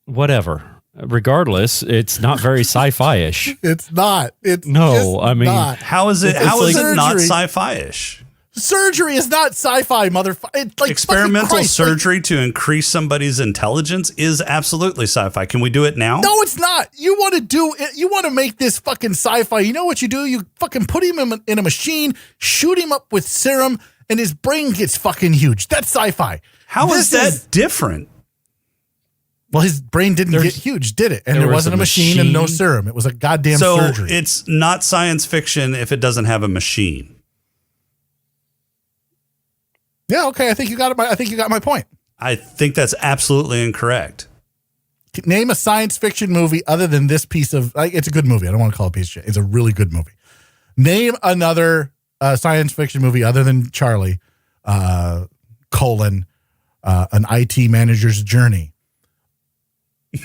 H: Whatever. Regardless, it's not very sci-fi-ish.
G: It's not. It's
F: not. How is it? How is it not sci-fi-ish?
G: Surgery is not sci-fi, motherfucker. Like
F: experimental surgery to increase somebody's intelligence is absolutely sci-fi. Can we do it now?
G: No, it's not. You want to do it. You want to make this fucking sci-fi. You know what you do? You fucking put him in a machine, shoot him up with serum, and his brain gets fucking huge. That's sci-fi.
F: How is that different?
G: Well, his brain didn't get huge, did it? And there wasn't a machine and no serum. It was a goddamn surgery.
F: So it's not science fiction if it doesn't have a machine.
G: Yeah, okay. I think you got it. I think you got my point.
F: I think that's absolutely incorrect.
G: Name a science fiction movie other than this piece of. It's a good movie. I don't want to call it a piece of shit. It's a really good movie. Name another science fiction movie other than Charly, an IT manager's journey.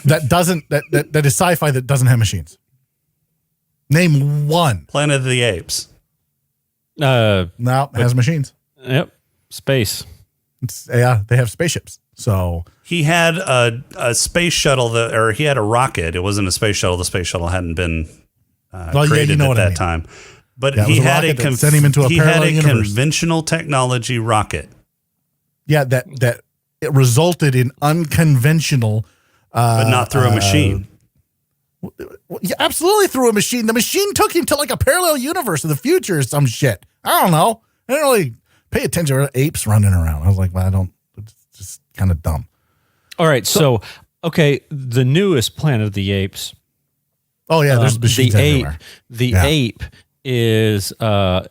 G: That is sci-fi that doesn't have machines. Name one.
F: Planet of the Apes.
G: No, it has machines.
H: Yep. Space.
G: They have spaceships. So
F: he had a space shuttle or he had a rocket. It wasn't a space shuttle. The space shuttle hadn't been created at that time. But he had
G: sent him into a parallel universe.
F: Conventional technology rocket.
G: Yeah, that it resulted in unconventional.
F: But not through a machine.
G: Yeah, absolutely through a machine. The machine took him to like a parallel universe of the future or some shit. I don't know. I didn't really pay attention to apes running around. I was like, well, it's just kind of dumb.
H: All right. So, the newest Planet of the Apes.
G: Oh, yeah, there's machines everywhere.
H: The ape is,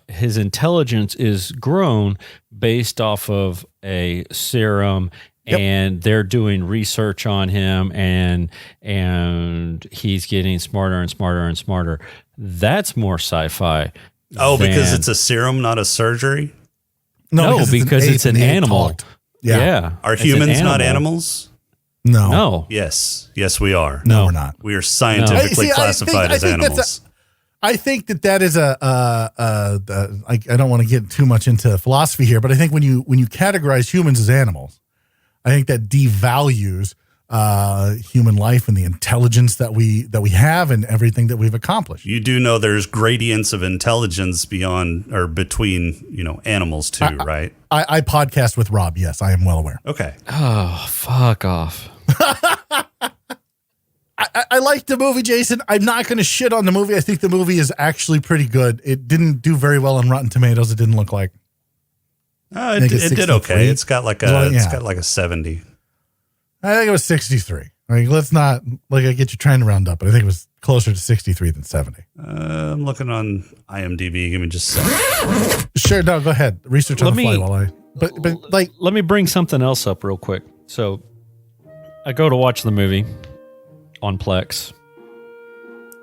H: his intelligence is grown based off of a serum. Yep. And they're doing research on him, and he's getting smarter and smarter and smarter. That's more sci-fi.
F: Oh, because it's a serum, not a surgery?
H: No, because it's an animal. Yeah.
F: Are humans not animals?
G: No.
F: Yes, we are.
G: No, we're not.
F: We are scientifically classified as animals.
G: I think that is I don't want to get too much into philosophy here, but I think when you categorize humans as animals, I think that devalues human life and the intelligence that we have and everything that we've accomplished.
F: You do know there's gradients of intelligence beyond or between animals too, right?
G: I podcast with Rob. Yes, I am well aware.
F: Okay.
H: Oh, fuck off.
G: I like the movie, Jason. I'm not going to shit on the movie. I think the movie is actually pretty good. It didn't do very well on Rotten Tomatoes. It didn't look like.
F: It did okay. It's got like a 70.
G: I think it was 63. I mean, let's not get you trying to round up, but I think it was closer to 63 than 70.
F: I'm looking on IMDb. Give me just a second.
G: Sure, no, go ahead. Research on the fly while I. But
H: let me bring something else up real quick. So, I go to watch the movie on Plex.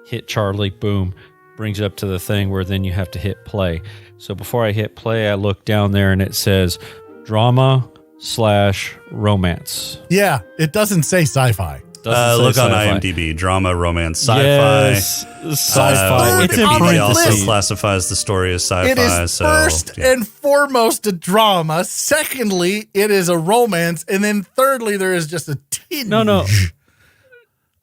H: Hit Charly, boom. Brings it up to the thing where then you have to hit play. So before I hit play, I look down there and it says drama/romance.
G: Yeah, it doesn't say sci-fi.
F: Look on IMDb. Drama, romance, sci-fi.
H: Yes, sci-fi.
F: It's in parentheses. Also classifies the story as sci-fi.
G: It is first and foremost a drama. Secondly, it is a romance. And then thirdly, there is just a tinge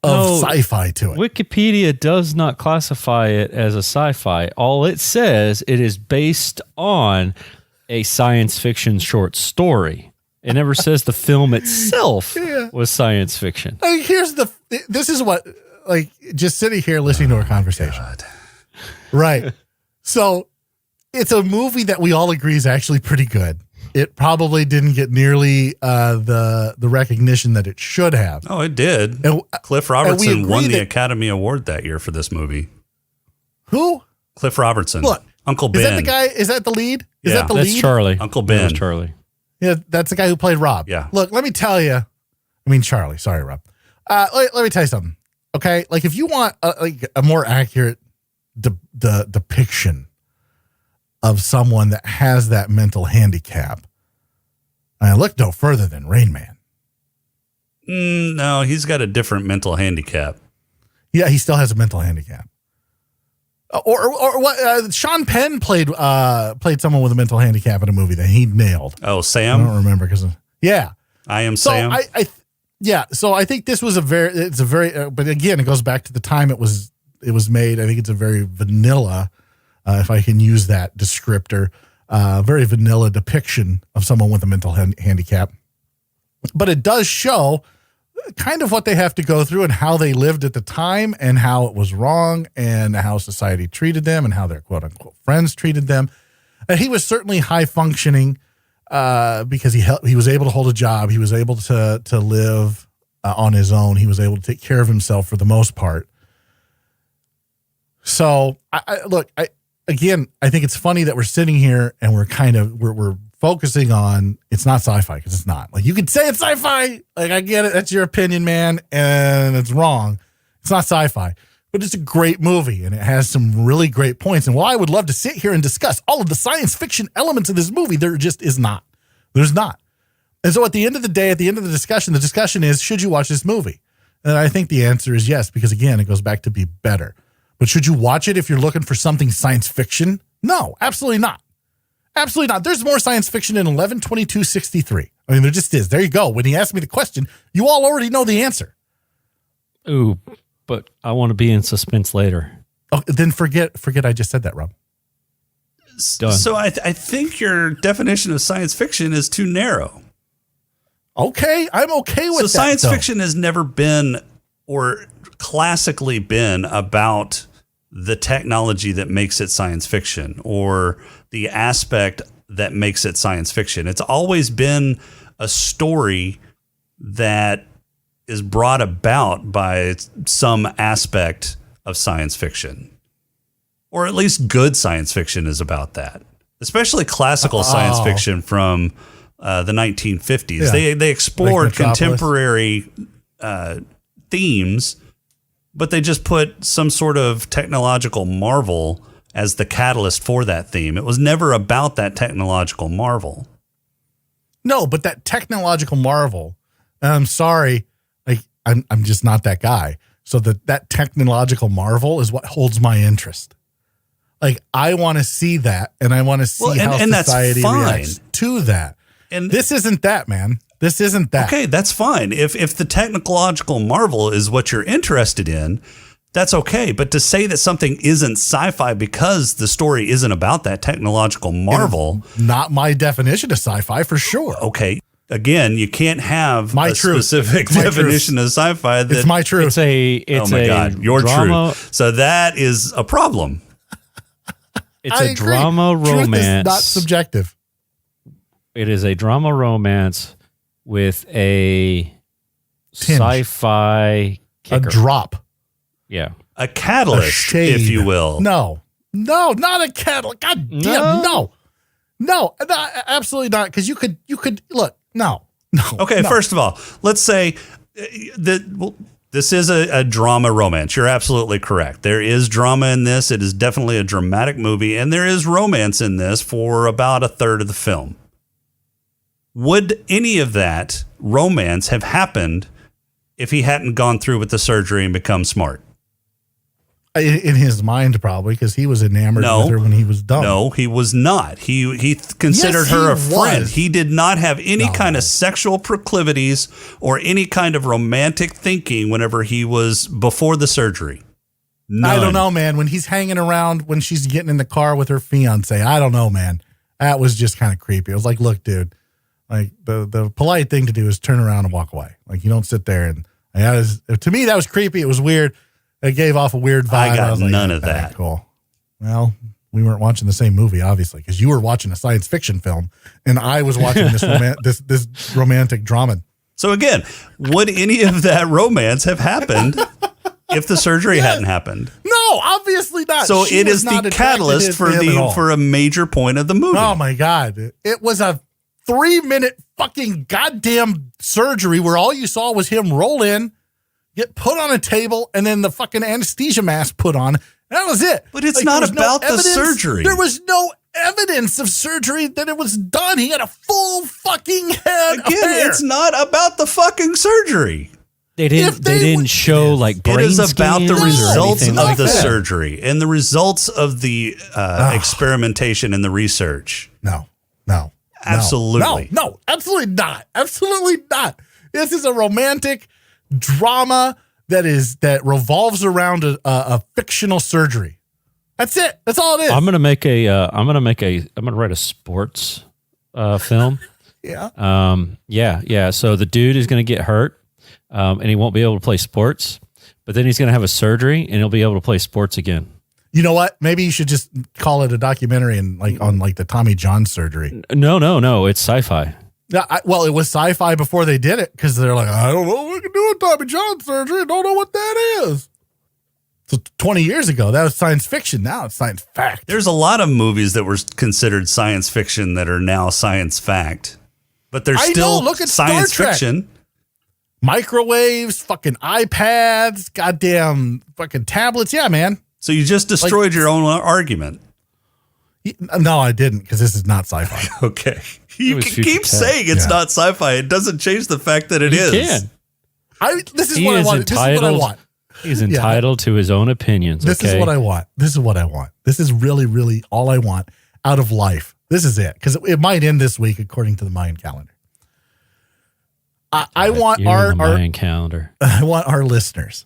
G: of sci-fi to it.
H: Wikipedia does not classify it as a sci-fi. All it says, it is based on a science fiction short story. It never says the film itself was science fiction.
G: This is what, like, just sitting here listening to our conversation.
F: God.
G: Right. So it's a movie that we all agree is actually pretty good. It probably didn't get nearly the recognition that it should have.
F: Oh, it did. Cliff Robertson won the Academy Award that year for this movie.
G: Who?
F: Cliff Robertson.
G: Look,
F: Uncle Ben.
G: Is that the guy? Is that the lead? Is
F: Yeah.
G: that the
H: That's
G: lead?
H: Charlie.
F: Uncle Ben.
H: That was Charlie.
G: Yeah, that's the guy who played Rob.
F: Yeah.
G: Look, let me tell you. I mean, Charlie. Sorry, Rob. Let me tell you something. Okay, like if you want a more accurate depiction of someone that has that mental handicap, I look no further than Rain Man.
F: No, he's got a different mental handicap.
G: Yeah, he still has a mental handicap. Or what? Sean Penn played someone with a mental handicap in a movie that he nailed.
F: Oh,
G: I
F: Sam?
G: don't remember because yeah.
F: I Am
G: So
F: Sam?
G: so I think this was a very, but again, it goes back to the time it was made. I think it's a very vanilla, if I can use that descriptor, very vanilla depiction of someone with a mental handicap. But it does show kind of what they have to go through and how they lived at the time and how it was wrong and how society treated them and how their quote unquote friends treated them. And he was certainly high functioning, because he was able to hold a job. He was able to live on his own. He was able to take care of himself for the most part. So I think it's funny that we're sitting here and we're focusing on, it's not sci-fi because it's not. Like, you could say it's sci-fi. Like, I get it. That's your opinion, man. And it's wrong. It's not sci-fi, but it's a great movie and it has some really great points. And while I would love to sit here and discuss all of the science fiction elements of this movie, there just is not. There's not. And so at the end of the day, at the end of the discussion is, should you watch this movie? And I think the answer is yes, because again, it goes back to be better. But should you watch it if you're looking for something science fiction? No, absolutely not. Absolutely not. There's more science fiction in 11/22/63. I mean, there just is. There you go. When he asked me the question, you all already know the answer.
H: Ooh, but I want to be in suspense later.
G: Oh, then forget I just said that, Rob.
H: Done.
F: So I think your definition of science fiction is too narrow.
G: Okay, I'm okay with that.
F: So science
G: though.
F: fiction has never been, or classically been, about the technology that makes it science fiction or the aspect that makes it science fiction. It's always been a story that is brought about by some aspect of science fiction, or at least good science fiction is about that, especially classical science fiction from the 1950s.
G: Yeah.
F: They explored
G: Like Metropolis.
F: contemporary themes, but they just put some sort of technological marvel as the catalyst for that theme. It was never about that technological marvel.
G: No, but that technological marvel, and I'm sorry, like I'm just not that guy. So that technological marvel is what holds my interest. Like, I want to see that, and I want to see how society reacts to that.
F: And
G: this isn't that, man. This isn't that.
F: Okay, that's fine. If the technological marvel is what you're interested in, that's okay. But to say that something isn't sci-fi because the story isn't about that technological marvel,
G: not my definition of sci-fi for sure.
F: Okay. Again, you can't have
G: my
F: a
G: truth.
F: specific definition of sci-fi.
G: It's my truth.
H: It's
F: your
H: drama.
F: truth. So that is a problem.
H: It's a drama romance.
G: Truth is not subjective.
H: It is a drama romance with a
G: Tinge.
H: sci-fi kicker.
G: A drop.
H: Yeah.
F: A catalyst,
G: A shade.
F: if you will.
G: No, not a catalyst. God damn, no, absolutely not. Because you could look. No.
F: Okay,
G: no.
F: first of all, let's say that this is a drama romance. You're absolutely correct. There is drama in this. It is definitely a dramatic movie, and there is romance in this for about a third of the film. Would any of that romance have happened if he hadn't gone through with the surgery and become smart?
G: In his mind, probably, because he was enamored with her when he was dumb.
F: No, he was not. He considered
G: Yes,
F: her a
G: he
F: friend.
G: was.
F: He did not have any kind of sexual proclivities or any kind of romantic thinking whenever he was before the surgery. None.
G: I don't know, man. When he's hanging around, when she's getting in the car with her fiance, I don't know, man. That was just kind of creepy. I was like, look, dude, like the polite thing to do is turn around and walk away. Like you don't sit there and to me, that was creepy. It was weird. It gave off a weird vibe.
F: I got
G: was like,
F: none of that.
G: Cool. Well, we weren't watching the same movie, obviously, because you were watching a science fiction film and I was watching this this romantic drama.
F: So again, would any of that romance have happened if the surgery hadn't happened?
G: No, obviously not.
F: So
G: She
F: it
G: was
F: is
G: not
F: the
G: attracted
F: catalyst
G: to him at all.
F: for a major point of the movie.
G: Oh my God. It was a 3-minute fucking goddamn surgery where all you saw was him roll in, get put on a table, and then the fucking anesthesia mask put on. That was it.
F: But it's
G: Like,
F: not
G: there was
F: about
G: no
F: the
G: evidence.
F: surgery.
G: There was no evidence of surgery that it was done. He had a full fucking head of
F: Again,
G: hair.
F: it's not about the fucking surgery.
H: They didn't show like brain
F: It is about the
H: scans or
F: results
H: anything
F: of
H: like
F: the
H: that.
F: surgery and the results of the experimentation and the research.
G: No.
F: Absolutely.
G: No, absolutely not. Absolutely not. This is a romantic drama that revolves around a fictional surgery. That's it. That's all it is.
H: I'm gonna write a sports film.
G: Yeah.
H: Yeah. So the dude is gonna get hurt, and he won't be able to play sports. But then he's gonna have a surgery, and he'll be able to play sports again.
G: You know what? Maybe you should just call it a documentary and on the Tommy John surgery.
H: No. It's sci-fi.
G: Yeah, well, it was sci-fi before they did it because they're like, I don't know what we can do with Tommy John surgery. I don't know what that is. So 20 years ago, that was science fiction. Now it's science fact.
F: There's a lot of movies that were considered science fiction that are now science fact, but they're still
G: look at
F: science
G: Star Trek.
F: fiction.
G: Microwaves, fucking iPads, goddamn fucking tablets. Yeah, man.
F: So you just destroyed your own argument.
G: No, I didn't because this is not sci-fi.
F: Okay. You
H: was
F: can
H: Future
F: keep
H: Tech.
F: saying it's not sci-fi. It doesn't change the fact that it is.
H: Can.
G: This is what I want. This is what I want.
H: He's entitled to his own opinions.
G: This is what I want. This is what I want. This is really, really all I want out of life. This is it because it might end this week according to the Mayan calendar. I want our
H: Mayan calendar.
G: I want our listeners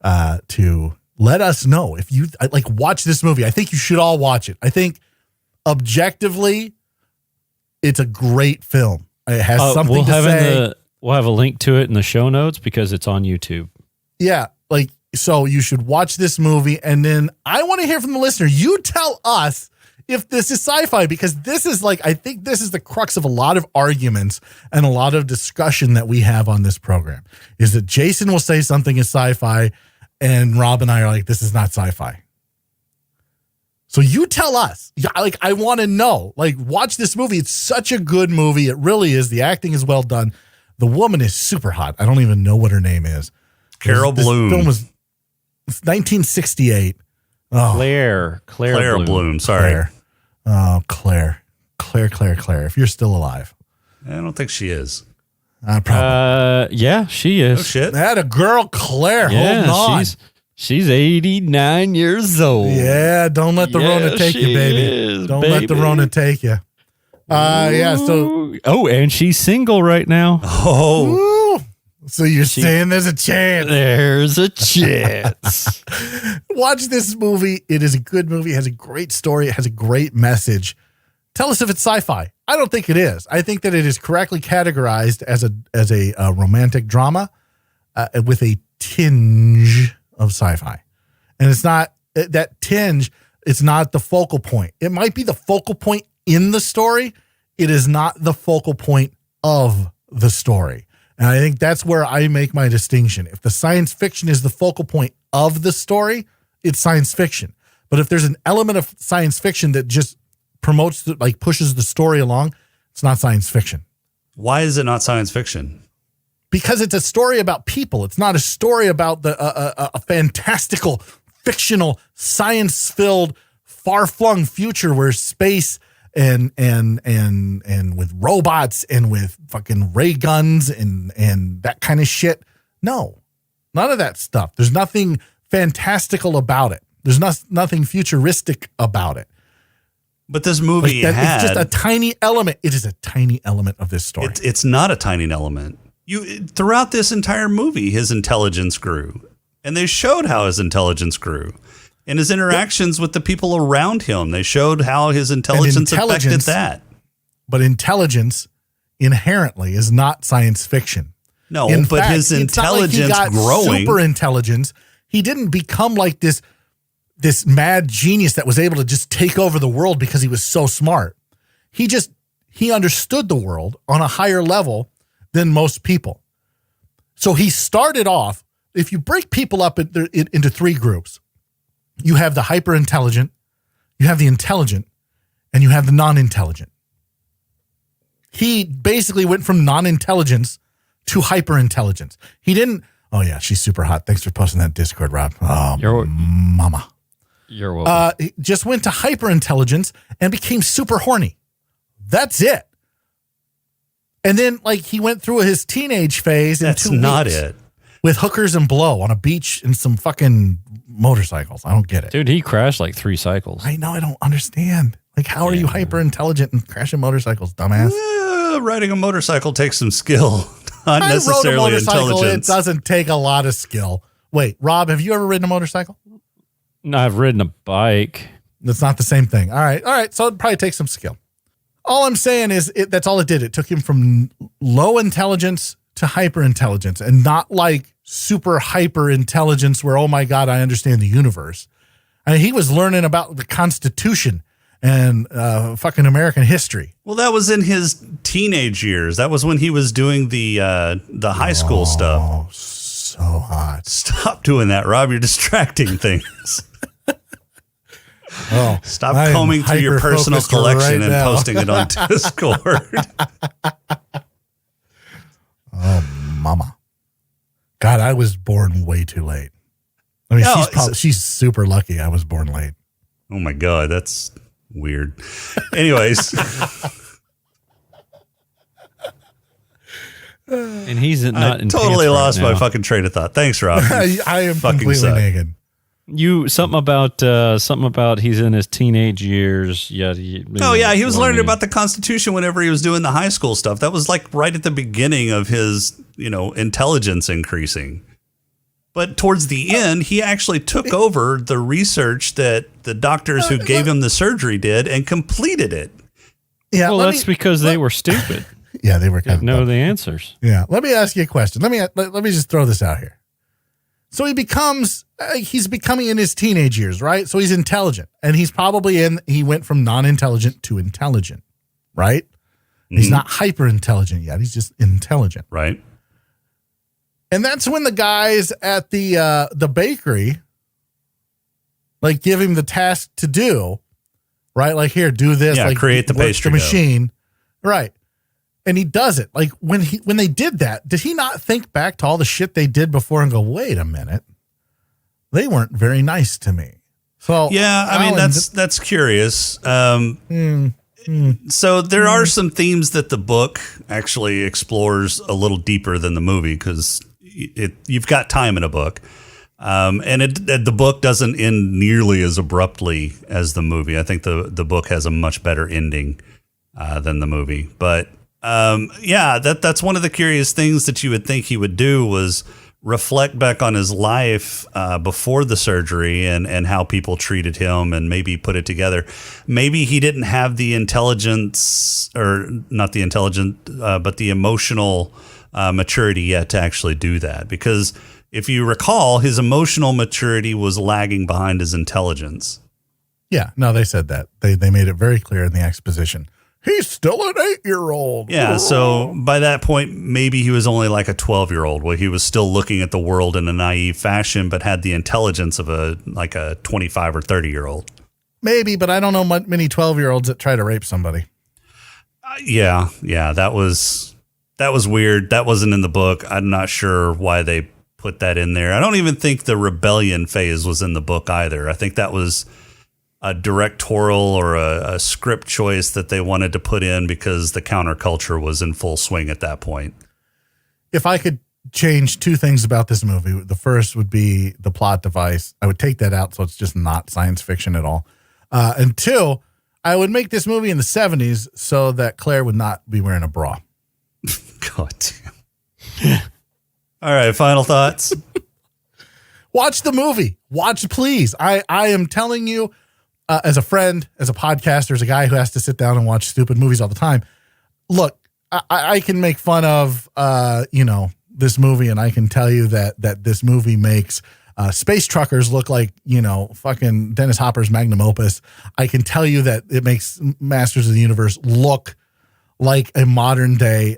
G: to let us know if you watch this movie. I think you should all watch it. I think objectively, it's a great film. It has something to say.
H: We'll have a link to it in the show notes because it's on YouTube.
G: Yeah, so you should watch this movie, and then I want to hear from the listener. You tell us if this is sci-fi, because this is I think this is the crux of a lot of arguments and a lot of discussion that we have on this program, is that Jason will say something is sci-fi, and Rob and I are like, this is not sci-fi. So you tell us. I want to know. Watch this movie. It's such a good movie. It really is. The acting is well done. The woman is super hot. I don't even know what her name is.
F: Carol Bloom.
G: This film was 1968. Oh,
H: Claire
F: Bloom. Sorry.
G: Claire. Oh, Claire. If you're still alive.
F: I don't think she is.
G: Probably.
H: Yeah, she is.
F: Oh, shit.
G: That a girl, Claire. Hold on.
H: She's 89 years old.
G: Yeah, don't let the Rona take you, baby. Don't let the Rona take you. So
H: and she's single right now.
G: Oh. So you're saying there's a chance.
H: There's a chance.
G: Watch this movie. It is a good movie. It has a great story. It has a great message. Tell us if it's sci-fi. I don't think it is. I think that it is correctly categorized as a romantic drama with a tinge of sci-fi. And it's not that tinge. It's not the focal point. It might be the focal point in the story. It is not the focal point of the story. And I think that's where I make my distinction. If the science fiction is the focal point of the story, it's science fiction. But if there's an element of science fiction that just promotes, pushes the story along, it's not science fiction.
F: Why is it not science fiction?
G: Because it's a story about people. It's not a story about a fantastical, fictional, science-filled, far-flung future where space and with robots and with fucking ray guns and that kind of shit. No, none of that stuff. There's nothing fantastical about it. There's nothing futuristic about it.
F: But this movie
G: it's just a tiny element. It is a tiny element of this story.
F: It's not a tiny element. Throughout this entire movie, his intelligence grew, and they showed how his intelligence grew. in his interactions with the people around him. They showed how his intelligence affected that.
G: But intelligence inherently is not science fiction.
F: No,
G: In
F: but
G: fact,
F: his
G: it's not like he
F: intelligence
G: got
F: growing.
G: super intelligence. He didn't become like this mad genius that was able to just take over the world because he was so smart. He understood the world on a higher level than most people. So he started off, if you break people up into three groups, you have the hyper intelligent, you have the intelligent, and you have the non-intelligent. He basically went from non-intelligence to hyper-intelligence. He didn't, oh yeah, she's super hot. Thanks for posting that Discord, Rob. Oh, mama.
H: You're welcome.
G: He just went to hyper-intelligence and became super horny. That's it. And then, like, he went through his teenage phase.
F: That's not it.
G: With hookers and blow on a beach and some fucking motorcycles. I don't get it.
H: Dude, he crashed like 3 cycles.
G: I know. I don't understand. Like, how are you hyper-intelligent and crashing motorcycles, dumbass?
F: Riding a motorcycle takes some skill, not
G: I
F: necessarily
G: rode a motorcycle.
F: intelligence.
G: It doesn't take a lot of skill. Wait, Rob, have you ever ridden a motorcycle?
H: No, I've ridden a bike.
G: That's not the same thing. All right. So it probably takes some skill. All I'm saying is that's all it did. It took him from low intelligence to hyper intelligence, and not like super hyper intelligence where, oh my God, I understand the universe. I mean, he was learning about the Constitution and fucking American history.
F: Well, that was in his teenage years. That was when he was doing the high school stuff.
G: Oh, so hot.
F: Stop doing that, Rob. You're distracting things.
G: Oh,
F: Stop combing through your personal
G: hyper-focused
F: collection
G: right
F: and
G: now.
F: posting it on Discord.
G: Oh, mama. God, I was born way too late. I mean,
F: No,
G: she's super lucky I was born late.
F: Oh my God, that's weird. Anyways.
H: And he's not in
F: totally
H: pants
F: lost
H: right
F: my
H: now.
F: fucking train of thought. Thanks, Rob.
G: I am
F: Fucking
G: completely
F: suck.
G: naked.
H: You something about he's in his teenage years. Yeah.
F: Oh yeah, he was learning about the Constitution whenever he was doing the high school stuff. That was like right at the beginning of his, intelligence increasing. But towards the end, he actually took over the research that the doctors who gave him the surgery did and completed it.
G: Yeah,
H: Well, that's because they were stupid.
G: Yeah, they were kind of
H: know
G: dumb.
H: the answers.
G: Yeah, let me ask you a question. Let me just throw this out here. So he's becoming in his teenage years, right? So he's intelligent, and he went from non-intelligent to intelligent, right? Mm-hmm. He's not hyper intelligent yet. He's just intelligent.
F: Right.
G: And that's when the guys at the bakery like give him the task to do, right? Like, here, do this.
F: Yeah,
G: like,
F: create the
G: work
F: pastry
G: the
F: dough.
G: machine, right? And he does it. Like, when they did that, did he not think back to all the shit they did before and go, wait a minute, they weren't very nice to me? So
F: yeah, I mean that's curious. So there are some themes that the book actually explores a little deeper than the movie because you've got time in a book, and the book doesn't end nearly as abruptly as the movie. I think the book has a much better ending than the movie. But that's one of the curious things that you would think he would do was reflect back on his life before the surgery and how people treated him and maybe put it together. Maybe he didn't have the intelligence, or not the intelligent, but the emotional maturity yet to actually do that. Because if you recall, his emotional maturity was lagging behind his intelligence.
G: Yeah, no, they said that. They made it very clear in the exposition. He's still an 8-year-old.
F: Yeah, so by that point, maybe he was only like a 12-year-old, where he was still looking at the world in a naive fashion, but had the intelligence of a 25 or 30-year-old.
G: Maybe, but I don't know many 12-year-olds that try to rape somebody.
F: Yeah, that was weird. That wasn't in the book. I'm not sure why they put that in there. I don't even think the rebellion phase was in the book either. I think that was a directorial or a script choice that they wanted to put in because the counterculture was in full swing at that point.
G: If I could change two things about this movie, the first would be the plot device. I would take that out so it's just not science fiction at all. And two, I would make this movie in the 70s so that Claire would not be wearing a bra.
F: God damn. All right, final thoughts.
G: Watch the movie. Watch, please. I am telling you, as a friend, as a podcaster, as a guy who has to sit down and watch stupid movies all the time. Look, I can make fun of, this movie, and I can tell you that this movie makes space truckers look like, fucking Dennis Hopper's magnum opus. I can tell you that it makes Masters of the Universe look like a modern day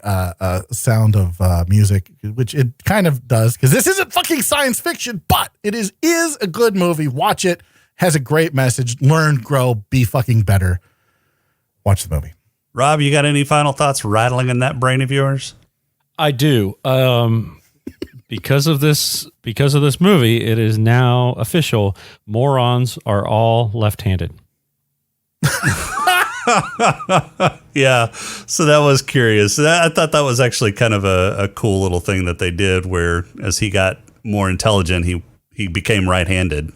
G: sound of music, which it kind of does, because this isn't fucking science fiction, but it is a good movie. Watch it. Has a great message. Learn, grow, be fucking better. Watch the movie.
F: Rob, you got any final thoughts rattling in that brain of yours?
H: I do. Because of this movie, it is now official. Morons are all left-handed.
F: Yeah, so that was curious. I thought that was actually kind of a cool little thing that they did, where as he got more intelligent, he became right-handed.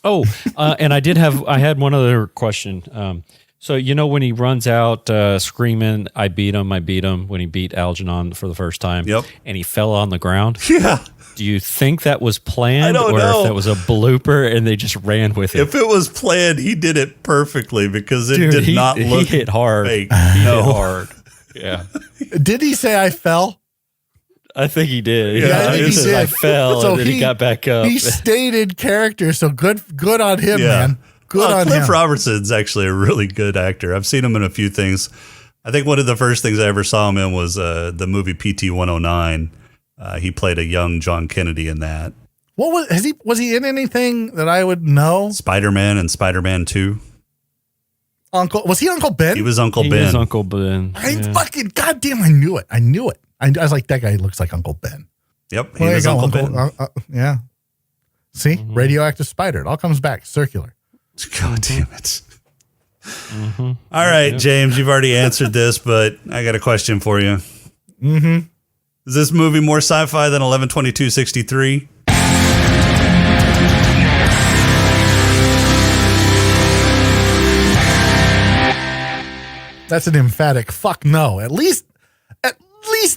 H: Oh, and I had one other question. So, when he runs out screaming, I beat him, when he beat Algernon for the first time,
F: yep,
H: and he fell on the ground.
F: Yeah.
H: Do you think that was planned,
F: I don't
H: or
F: know
H: if that was a blooper and they just ran with it?
F: If it was planned, he did it perfectly, because it did not look
H: he hit hard.
F: fake.
H: He hit hard. Yeah.
G: Did he say I fell?
H: I think he did.
G: Yeah, I think he did.
H: I fell, and then he got back up.
G: He stayed in character, so good on him, man. Good on
F: Cliff
G: him.
F: Robertson's actually a really good actor. I've seen him in a few things. I think one of the first things I ever saw him in was the movie PT 109. He played a young John Kennedy in that.
G: What was he in anything that I would know?
F: Spider-Man and Spider-Man 2.
G: Was he Uncle Ben?
F: He was Uncle Ben.
H: He was Uncle Ben.
G: Fucking goddamn, I knew it. I was like, that guy looks like Uncle Ben.
F: Yep, he was Uncle Ben.
G: Yeah. See? Radioactive spider. It all comes back. Circular.
F: God damn it. All right, James, you've already answered this, but I got a question for you.
G: Mm-hmm.
F: Is this movie more sci-fi than 11/22/63?
G: That's an emphatic fuck no. At least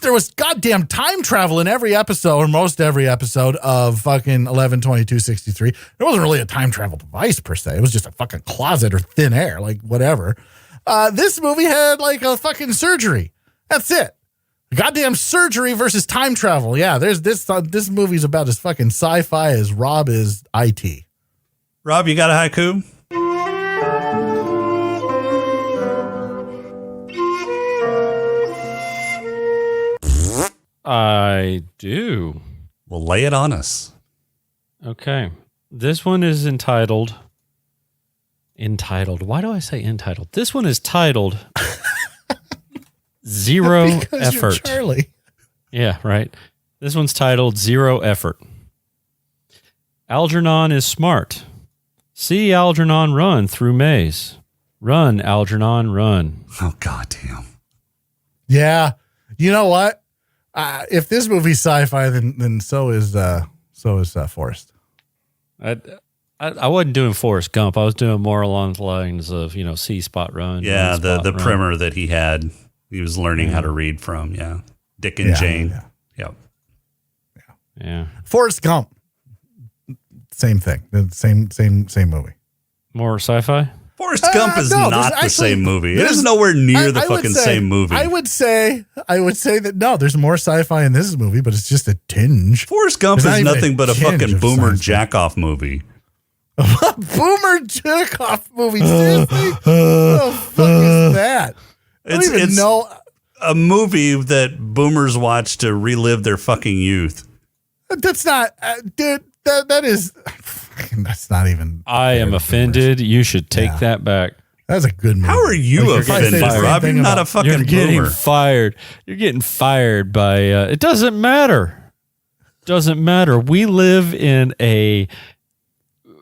G: there was goddamn time travel in every episode, or most every episode of fucking 11/22/63. There wasn't really a time travel device per se. It was just a fucking closet or thin air, like whatever. This movie had like a fucking surgery. That's it. Goddamn surgery versus time travel. Yeah, there's this movie's about as fucking sci-fi as Rob is IT.
F: Rob, you got a haiku?
H: I do.
F: Well, lay it on us.
H: Okay. This one is entitled. Why do I say entitled? This one is titled Zero
G: because
H: Effort.
G: You're Charly.
H: Yeah, right. This one's titled Zero Effort. Algernon is smart. See Algernon run through maze. Run, Algernon, run.
F: Oh, goddamn.
G: Yeah. You know what? If this movie's sci-fi, then so is Forrest.
H: I wasn't doing Forrest Gump. I was doing more along the lines of, see Spot run.
F: Yeah,
H: run,
F: the
H: Spot,
F: primer
H: run.
F: that he had. He was learning how to read from. Yeah, Dick and Jane.
G: Yeah.
F: Yep.
H: Yeah.
G: Forrest Gump. Same thing. The same movie.
H: More sci-fi?
F: Forrest Gump is
G: no,
F: not the
G: actually-
F: same movie. It
G: there's-
F: is nowhere near the
G: I would
F: fucking
G: say-
F: same movie.
G: I would say that no, there's more sci-fi in this movie, but it's just a tinge.
F: Forrest Gump
G: There's not
F: is
G: even
F: nothing but a
G: tinge
F: fucking
G: of
F: boomer
G: science fiction.
F: jack-off movie.
G: Boomer jerk-off movie. Seriously? What the fuck is that? I don't even
F: It's
G: know.
F: a movie that boomers watch to relive their fucking youth.
G: That's not, dude. That is. That's not even.
H: I am offended. You should take that back.
G: That's a good movie.
F: How are you
G: Like, you're probably
F: offended,
G: saying the same
F: Rob? You're
G: thing
F: not
G: about-
F: a fucking
H: You're getting
F: boomer.
H: fired. You're getting fired by. It doesn't matter. Doesn't matter. We live in a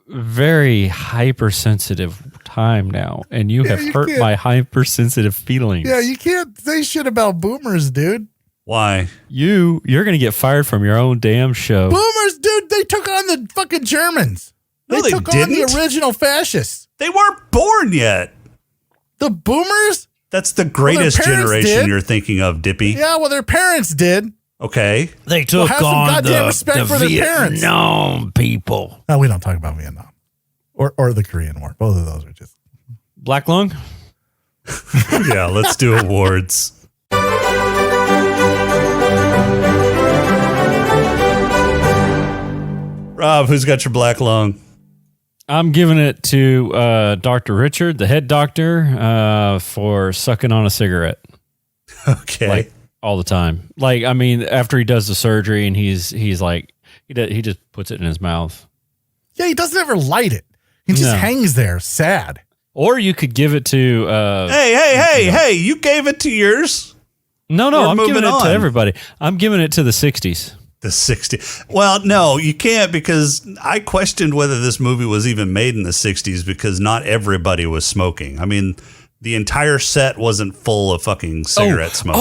H: very hypersensitive time now, and you have
G: you
H: hurt
G: can't-
H: my hypersensitive feelings.
G: Yeah, you can't say shit about boomers, dude.
F: Why?
H: You're going to get fired from your own damn show.
G: Boomers, dude. They took on the fucking Germans.
F: No, they
G: took on
F: didn't.
G: the original fascists.
F: They weren't born yet.
G: The boomers?
F: That's the greatest
G: parents
F: generation
G: did.
F: you're thinking of, Dippy.
G: Yeah, well, their parents did.
F: Okay.
H: They took
G: have some
H: on
G: goddamn
H: the
G: respect for their parents.
H: Vietnam people.
G: No, we don't talk about Vietnam or the Korean War. Both of those are just
H: Black Lung?
F: Yeah, let's do awards. Rob, who's got your black lung?
H: I'm giving it to Dr. Richard, the head doctor, for sucking on a cigarette.
F: Okay.
H: Like, all the time. Like, I mean, after he does the surgery and he's like, he just puts it in his mouth.
G: Yeah, he doesn't ever light it. He just
H: No.
G: hangs there, sad.
H: Or you could give it to...
F: Hey, you gave it to yours.
H: No,
F: We're
H: I'm giving
F: moving
H: it
F: on.
H: to everybody. I'm giving it to the 60s.
F: The 60s. Well, no, you can't, because I questioned whether this movie was even made in the 60s because not everybody was smoking. I mean, the entire set wasn't full of fucking cigarette smoke.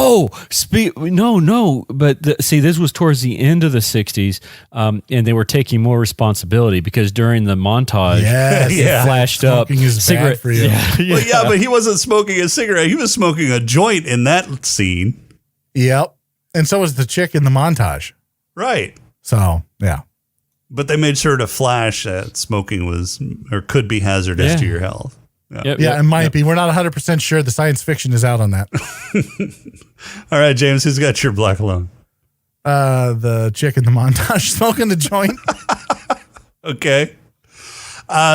H: No, but see, this was towards the end of the 60s, and they were taking more responsibility because during the montage,
G: Yes,
H: it flashed up.
G: Smoking is bad for you.
H: Yeah,
F: Well, yeah, but he wasn't smoking a cigarette. He was smoking a joint in that scene.
G: Yep. And so was the chick in the montage.
F: Right.
G: So, yeah.
F: But they made sure to flash that smoking was or could be hazardous to your health.
H: Yep,
G: Yeah, it might be. We're not 100% sure. The science fiction is out on that.
F: All right, James, who's got your black lung?
G: The chick in the montage smoking the joint.
F: Okay.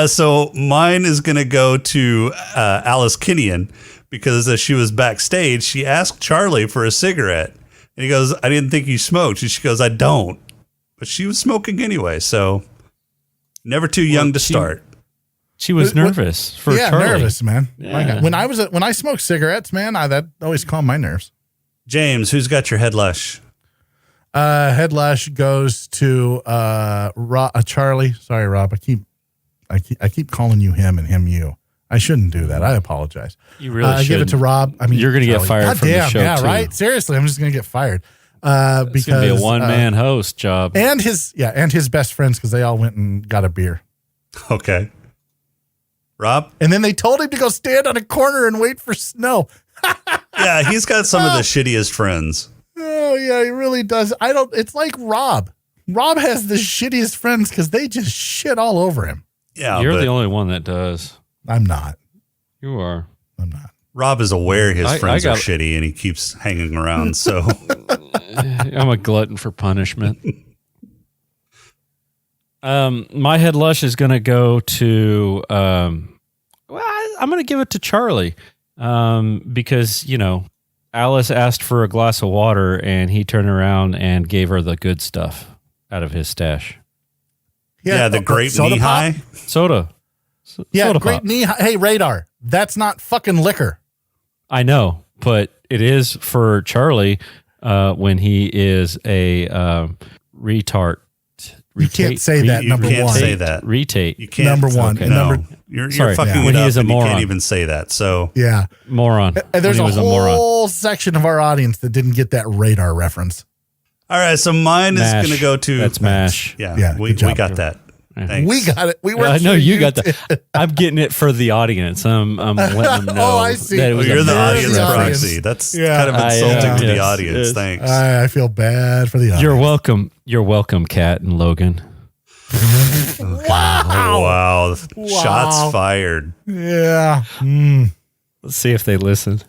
F: So mine is going to go to Alice Kinnean because as she was backstage, she asked Charlie for a cigarette. And he goes, I didn't think you smoked. And she goes, I don't. But she was smoking anyway. So never too young to start.
H: She was nervous for Charlie.
G: Nervous, man.
H: Yeah.
G: When I smoked cigarettes, man, that always calmed my nerves.
F: James, who's got your head lush?
G: Head lush goes to Charlie. Sorry, Rob. I keep calling you him and him you. I shouldn't do that. I apologize.
H: You really
G: I give it to
H: shouldn't.
G: Rob. I mean,
H: You're going to get
G: Charlie.
H: fired
G: God
H: from
G: damn,
H: the show,
G: yeah,
H: too.
G: right? Seriously, I'm just going to get fired.
H: It's
G: Because
H: going to be a one-man host job.
G: and his best friends, because they all went and got a beer.
F: Okay. Rob?
G: And then they told him to go stand on a corner and wait for snow.
F: Yeah, he's got some of the shittiest friends.
G: Oh, yeah, he really does. It's like Rob. Rob has the shittiest friends because they just shit all over him.
F: Yeah,
H: You're
F: but
H: the only one that does.
G: I'm not.
H: You are.
G: I'm not.
F: Rob is aware his friends are
H: got-
F: shitty and he keeps hanging around. So
H: I'm a glutton for punishment. My head lush is going to go to, I'm going to give it to Charlie, because, Alice asked for a glass of water and he turned around and gave her the good stuff out of his stash.
F: yeah, the grape
G: soda
F: knee
G: pop?
F: high.
H: Soda.
G: Yeah,
H: Soda
G: great
H: pop.
G: knee. Hey, Radar. That's not fucking liquor.
H: I know, but it is for Charlie when he is a retard.
G: You can't say that,
F: You
G: number
F: can't
G: one.
F: say that.
H: Retate.
F: You can't.
G: Number one.
H: Okay.
G: And
F: No,
G: number,
F: you're
H: Sorry,
F: fucking
H: when
F: it
H: he
F: up
H: is a
F: and you
H: moron.
F: can't even say that. So
G: yeah.
H: Moron.
G: And there's
H: When
G: a
H: he was moron.
G: whole section of our audience that didn't get that Radar reference.
F: all right, so mine is
H: Mash.
F: going to go to
H: That's MASH.
F: Yeah,
G: Yeah,
F: we
G: good job.
F: got that. Thanks.
G: We got it. We were.
H: I know you got that. I'm getting it for the audience. I'm letting them know.
G: Oh, I see.
H: that it
F: Oh,
H: was
F: you're
H: a
F: the
H: MASH
F: audience
G: the
H: reference.
F: proxy. That's
G: Yeah.
F: kind of insulting to the
H: yes,
F: audience.
H: yes.
F: Thanks.
G: I feel bad for the audience.
H: You're welcome. You're welcome, Kat and Logan.
F: Wow. Shots fired.
G: Yeah.
H: Let's see if they listen.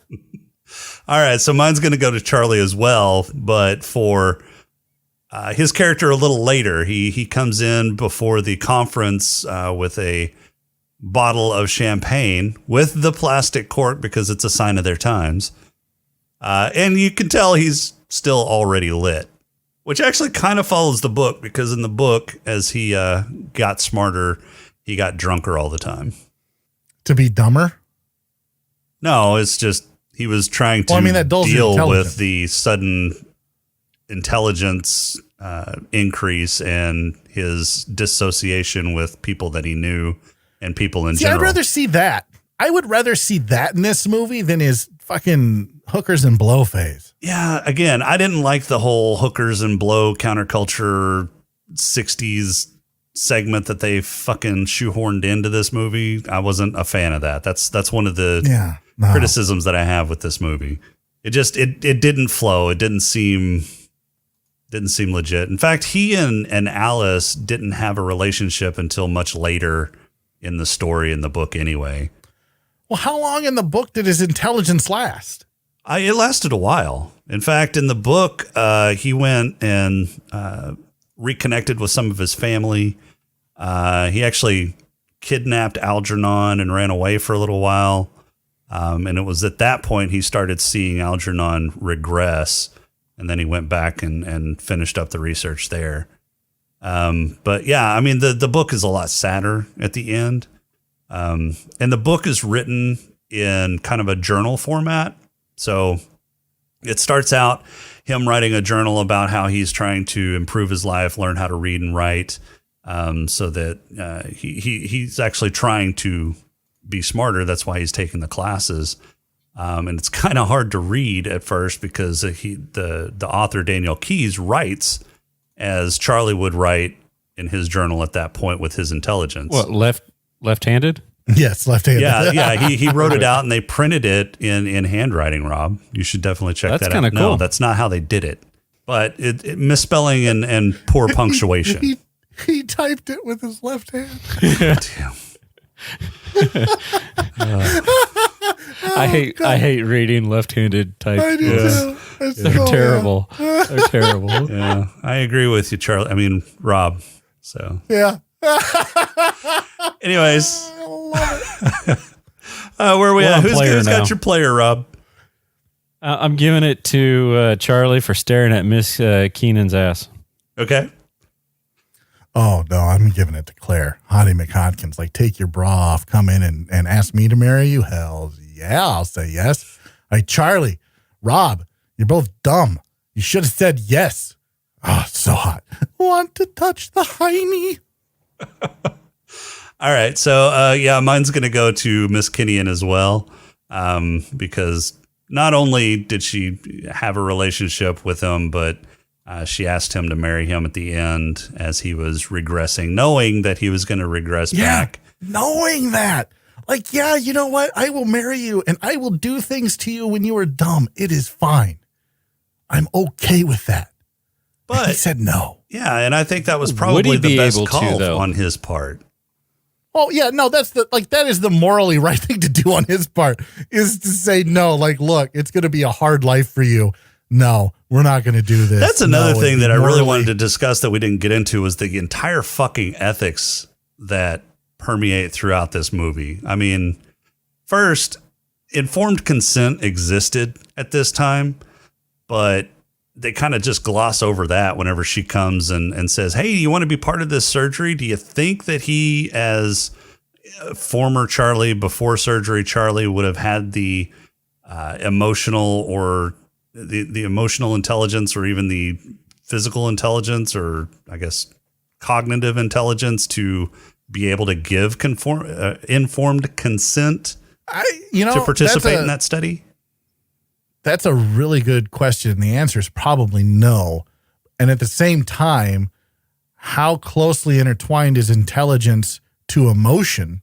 F: All right, so mine's going to go to Charlie as well, but for his character a little later. He comes in before the conference with a bottle of champagne with the plastic cork because it's a sign of their times. And you can tell he's still already lit, which actually kind of follows the book because in the book, as he got smarter, he got drunker all the time.
G: To be dumber?
F: No, it's just he was trying to
G: Well, I mean, that dulls your
F: deal
G: intelligence.
F: with the sudden intelligence increase and his dissociation with people that he knew and people in
G: See,
F: general.
G: I'd rather see that. I would rather see that in this movie than his fucking hookers and blow phase.
F: Yeah, again, I didn't like the whole hookers and blow counterculture 60s segment that they fucking shoehorned into this movie. I wasn't a fan of that. That's one of the criticisms that I have with this movie. It just it didn't flow. It didn't seem Didn't seem legit. In fact, he and Alice didn't have a relationship until much later in the story, in the book anyway.
G: Well, how long in the book did his intelligence last?
F: It lasted a while. In fact, in the book, he went and reconnected with some of his family. He actually kidnapped Algernon and ran away for a little while. And it was at that point he started seeing Algernon regress. And then he went back and finished up the research there. But yeah, I mean, the book is a lot sadder at the end. And the book is written in kind of a journal format. So it starts out him writing a journal about how he's trying to improve his life, learn how to read and write, so that he's actually trying to be smarter. That's why he's taking the classes. And it's kind of hard to read at first because the author, Daniel Keyes, writes as Charly would write in his journal at that point with his intelligence.
H: What, left-handed?
G: Yes, left-handed.
F: Yeah. He wrote it out and they printed it in handwriting, Rob. You should definitely check that out.
H: That's kind of cool.
F: No, that's not how they did it. But it misspelling and poor punctuation.
G: He typed it with his left hand.
F: Damn.
H: I hate reading left-handed type.
G: I do too.
H: They're terrible. They're terrible.
F: Yeah, I agree with you, Charlie. I mean, Rob. So
G: yeah.
F: Anyways,
G: I love it.
F: where are we at? Who's
H: now?
F: got your player, Rob?
H: I'm giving it to Charlie for staring at Miss Keenan's ass.
F: Okay.
G: Oh, no, I'm giving it to Claire. Hottie McHodkins. Like, take your bra off, come in and ask me to marry you? Hell yeah, I'll say yes. Like, Charlie, Rob, you're both dumb. You should have said yes. Oh, it's so hot. Want to touch the hiney?
F: All right. So, yeah, mine's going to go to Miss Kinnian as well, because not only did she have a relationship with him, but she asked him to marry him at the end as he was regressing, knowing that he was going to regress back.
G: Knowing that. Like, yeah, you know what? I will marry you and I will do things to you when you are dumb. It is fine. I'm okay with that. But and he said no.
F: Yeah, and I think that was probably the best call on his part.
G: Oh, yeah, no, that is the morally right thing to do on his part, is to say no. Like, look, it's going to be a hard life for you. No, we're not going to do this.
F: That's another thing that I really wanted to discuss that we didn't get into was the entire fucking ethics that permeate throughout this movie. I mean, first, informed consent existed at this time, but they kind of just gloss over that whenever she comes and says, hey, you want to be part of this surgery? Do you think that he, as former Charly, before surgery Charly, would have had the emotional or the emotional intelligence or even the physical intelligence or I guess cognitive intelligence to be able to give informed consent to participate in that study?
G: That's a really good question. The answer is probably no. And at the same time, how closely intertwined is intelligence to emotion?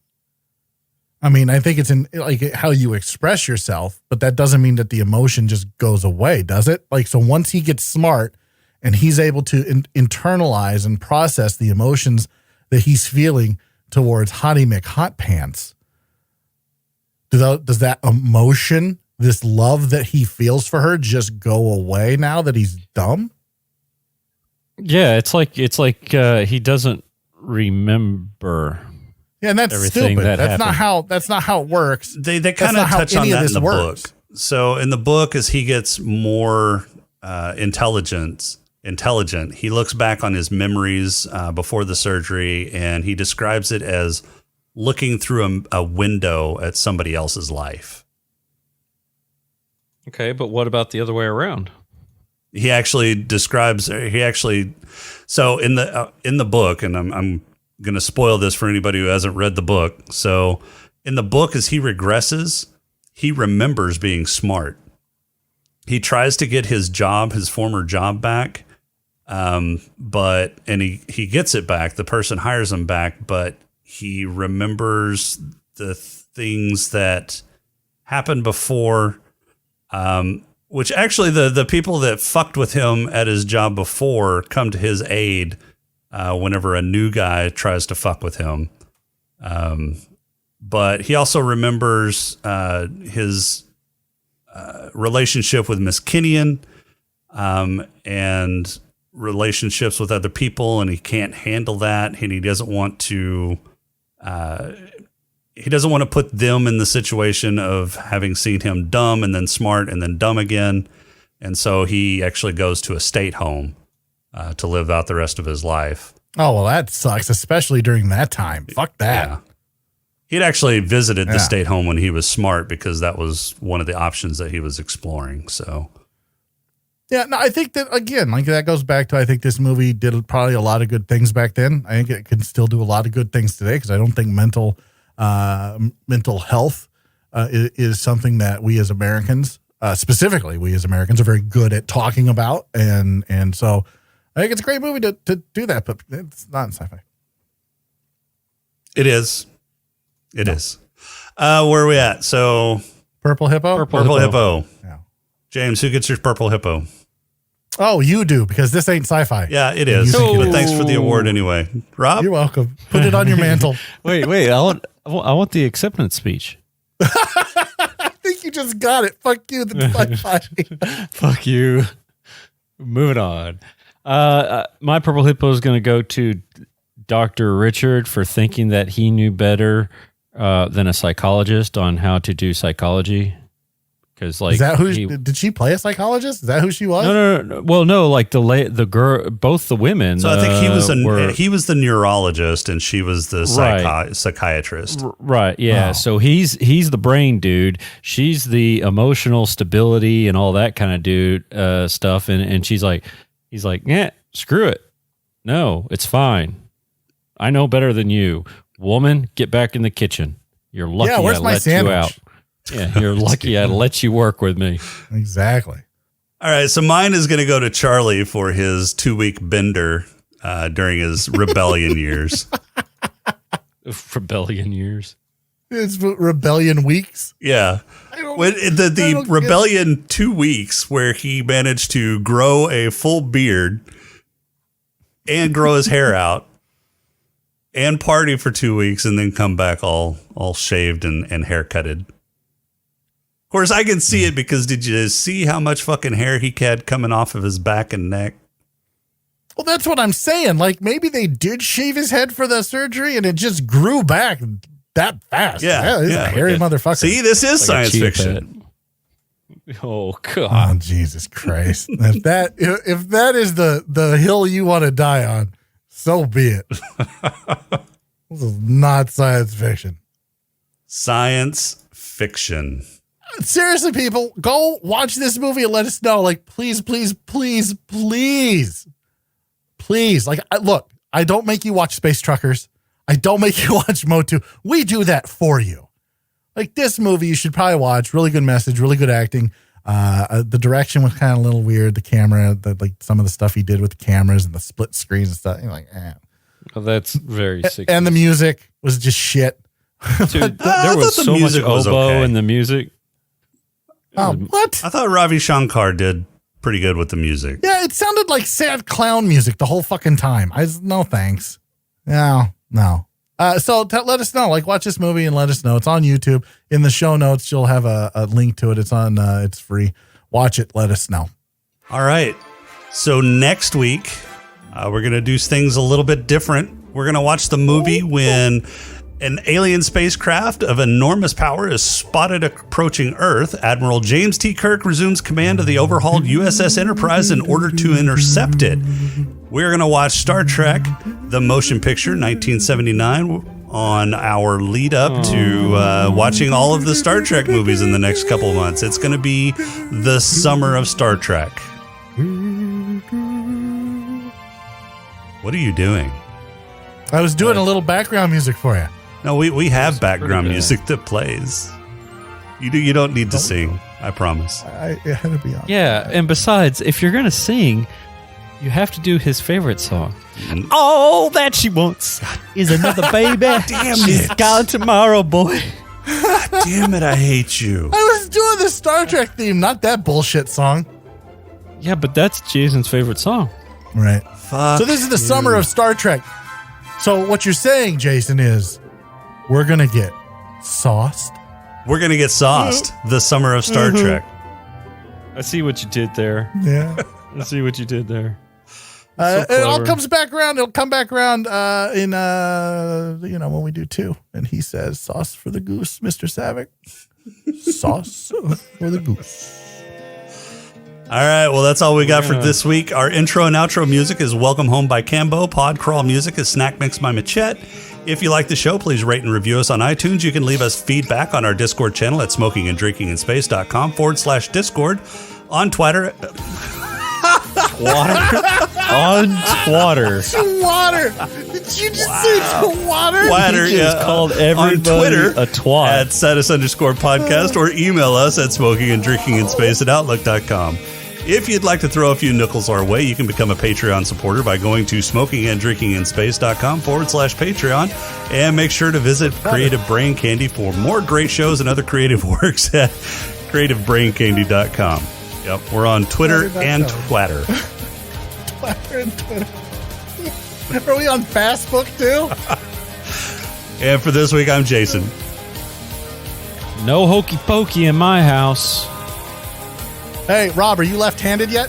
G: I mean, I think it's in like how you express yourself, but that doesn't mean that the emotion just goes away, does it? Like, so once he gets smart and he's able to internalize and process the emotions that he's feeling towards Hottie McHotpants, does that emotion, this love that he feels for her, just go away now that he's dumb?
H: Yeah, it's like he doesn't remember.
G: Yeah, and that's
H: everything
G: stupid.
H: That's
G: not how it works.
F: They kind of touch on that in the book. So in the book, as he gets more intelligent, he looks back on his memories before the surgery, and he describes it as looking through a window at somebody else's life.
H: Okay, but what about the other way around?
F: So in the book, and I'm going to spoil this for anybody who hasn't read the book. So in the book, as he regresses, he remembers being smart. He tries to get his former job back. But he gets it back. The person hires him back, but he remembers the things that happened before, which actually the people that fucked with him at his job before come to his aid whenever a new guy tries to fuck with him. But he also remembers his relationship with Miss Kinnian and relationships with other people, and he can't handle that, and he doesn't want to put them in the situation of having seen him dumb and then smart and then dumb again. And so he actually goes to a state home to live out the rest of his life.
G: Oh, well, that sucks, especially during that time. Fuck that.
F: Yeah. He'd actually visited the state home when he was smart because that was one of the options that he was exploring. So,
G: yeah, no, I think that, again, like that goes back to, I think this movie did probably a lot of good things back then. I think it can still do a lot of good things today because I don't think mental health is something that we as Americans, specifically we as Americans, are very good at talking about. And so I think it's a great movie to do that, but it's not in sci-fi.
F: It is. It is. Where are we at? So
G: Purple Hippo?
F: Purple Hippo.
G: Yeah.
F: James, who gets your Purple Hippo?
G: Oh, you do, because this ain't sci-fi.
F: Yeah, it is. But thanks for the award anyway. Rob?
G: You're welcome. Put it on your mantle.
H: Wait. I want the acceptance speech.
G: I think you just got it. Fuck you. The sci-fi.
H: Fuck you. Moving on. My Purple Hippo is going to go to Dr. Richard for thinking that he knew better than a psychologist on how to do psychology. Because like,
G: is that who did she play a psychologist? Is that who she was?
H: No. Well, no, like the girl, both the women.
F: So I think he was the neurologist and she was the psychiatrist.
H: Right. Yeah. Oh. So he's the brain dude. She's the emotional stability and all that kind of dude stuff. And he's like, yeah, screw it. No, it's fine. I know better than you. Woman, get back in the kitchen. You're lucky I let you out. Yeah, you're lucky I let you work with me.
G: Exactly.
F: All right, so mine is going to go to Charlie for his 2-week bender during his rebellion years.
H: Rebellion years?
G: It's rebellion weeks?
F: Yeah. The rebellion 2 weeks where he managed to grow a full beard and grow his hair out and party for 2 weeks and then come back all shaved and haircutted. Of course, I can see it because did you see how much fucking hair he had coming off of his back and neck?
G: Well, that's what I'm saying. Like, maybe they did shave his head for the surgery and it just grew back that fast.
F: Yeah.
G: He's a hairy motherfucker.
F: See, this is like science fiction.
H: Oh, God.
G: Oh, Jesus Christ. if that is the hill you want to die on, so be it. This is not science fiction.
F: Science fiction.
G: Seriously, people, go watch this movie and let us know. Like, please. Like, look, I don't make you watch Space Truckers. I don't make you watch Motu. We do that for you. Like, this movie you should probably watch. Really good message, really good acting. The direction was kind of a little weird. The camera, like some of the stuff he did with the cameras and the split screens and stuff. You're like,
H: Well, that's very sick.
G: And the music was just shit.
H: Dude, there was so much oboe in the music.
G: Oh, what?
F: I thought Ravi Shankar did pretty good with the music.
G: Yeah, it sounded like sad clown music the whole fucking time. No thanks. No. So let us know. Like, watch this movie and let us know. It's on YouTube. In the show notes, you'll have a link to it. It's on. It's free. Watch it. Let us know.
F: All right. So next week, we're going to do things a little bit different. We're going to watch the movie when an alien spacecraft of enormous power is spotted approaching Earth. Admiral James T. Kirk resumes command of the overhauled USS Enterprise in order to intercept it. We're going to watch Star Trek, the motion picture, 1979, on our lead up to watching all of the Star Trek movies in the next couple of months. It's going to be the summer of Star Trek. What are you doing?
G: I was doing a little background music for you.
F: No, we have background music that plays. You don't need to sing. I promise.
G: It had to be on.
H: Yeah, and besides, if you're gonna sing, you have to do his favorite song. All that she wants is another baby.
F: Damn
H: She's
F: it!
H: gone tomorrow, boy.
F: God damn it! I hate you.
G: I was doing the Star Trek theme, not that bullshit song.
H: Yeah, but that's Jason's favorite song.
G: Right.
F: Fuck
G: So this is the
F: you.
G: summer of Star Trek. So what you're saying, Jason, is we're going to get sauced.
F: We're going to get sauced. The summer of Star Trek.
H: I see what you did there.
G: Yeah.
H: I see what you did there.
G: It all comes back around. It'll come back around when we do 2. And he says, sauce for the goose, Mr. Savick. Sauce for the goose.
F: All right, well, that's all we got for this week. Our intro and outro music is Welcome Home by Cambo. Pod Crawl music is Snack Mix by Machette. If you like the show, please rate and review us on iTunes. You can leave us feedback on our Discord channel at smokinganddrinkinginspace.com/Discord. On Twitter.
H: On Twitter.
G: Water. Did you just say water?
F: Twitter,
H: He just called everybody
F: on Twitter
H: a twat.
F: at @status_podcast or email us at smokinganddrinkinginspace@outlook.com. If you'd like to throw a few nickels our way, you can become a Patreon supporter by going to smokinganddrinkinginspace.com/Patreon, and make sure to visit Creative Brain Candy for more great shows and other creative works at creativebraincandy.com. Yep, we're on Twitter and Twitter.
G: Twitter and Twitter. Are we on Facebook too?
F: And for this week, I'm Jason.
H: No hokey pokey in my house.
G: Hey, Rob, are you left-handed yet?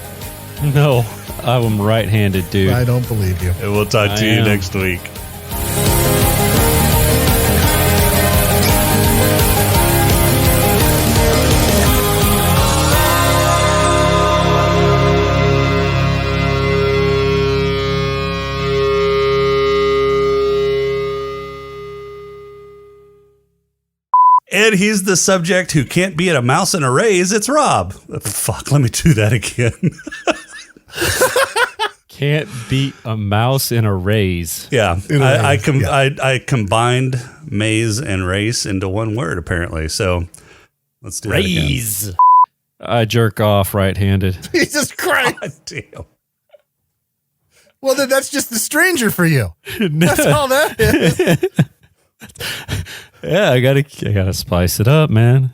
H: No, I'm right-handed, dude.
G: I don't believe you.
F: And we'll talk to you next week. And he's the subject who can't beat a mouse in a raise. It's Rob. Fuck, let me do that again.
H: Can't beat a mouse in a raise.
F: Yeah, I combined maze and race into one word, apparently. So let's do
H: raise.
F: That again.
H: I jerk off right-handed.
G: Jesus Christ.
F: God damn.
G: Well, then that's just the stranger for you. That's all that is.
H: Yeah, I gotta spice it up, man.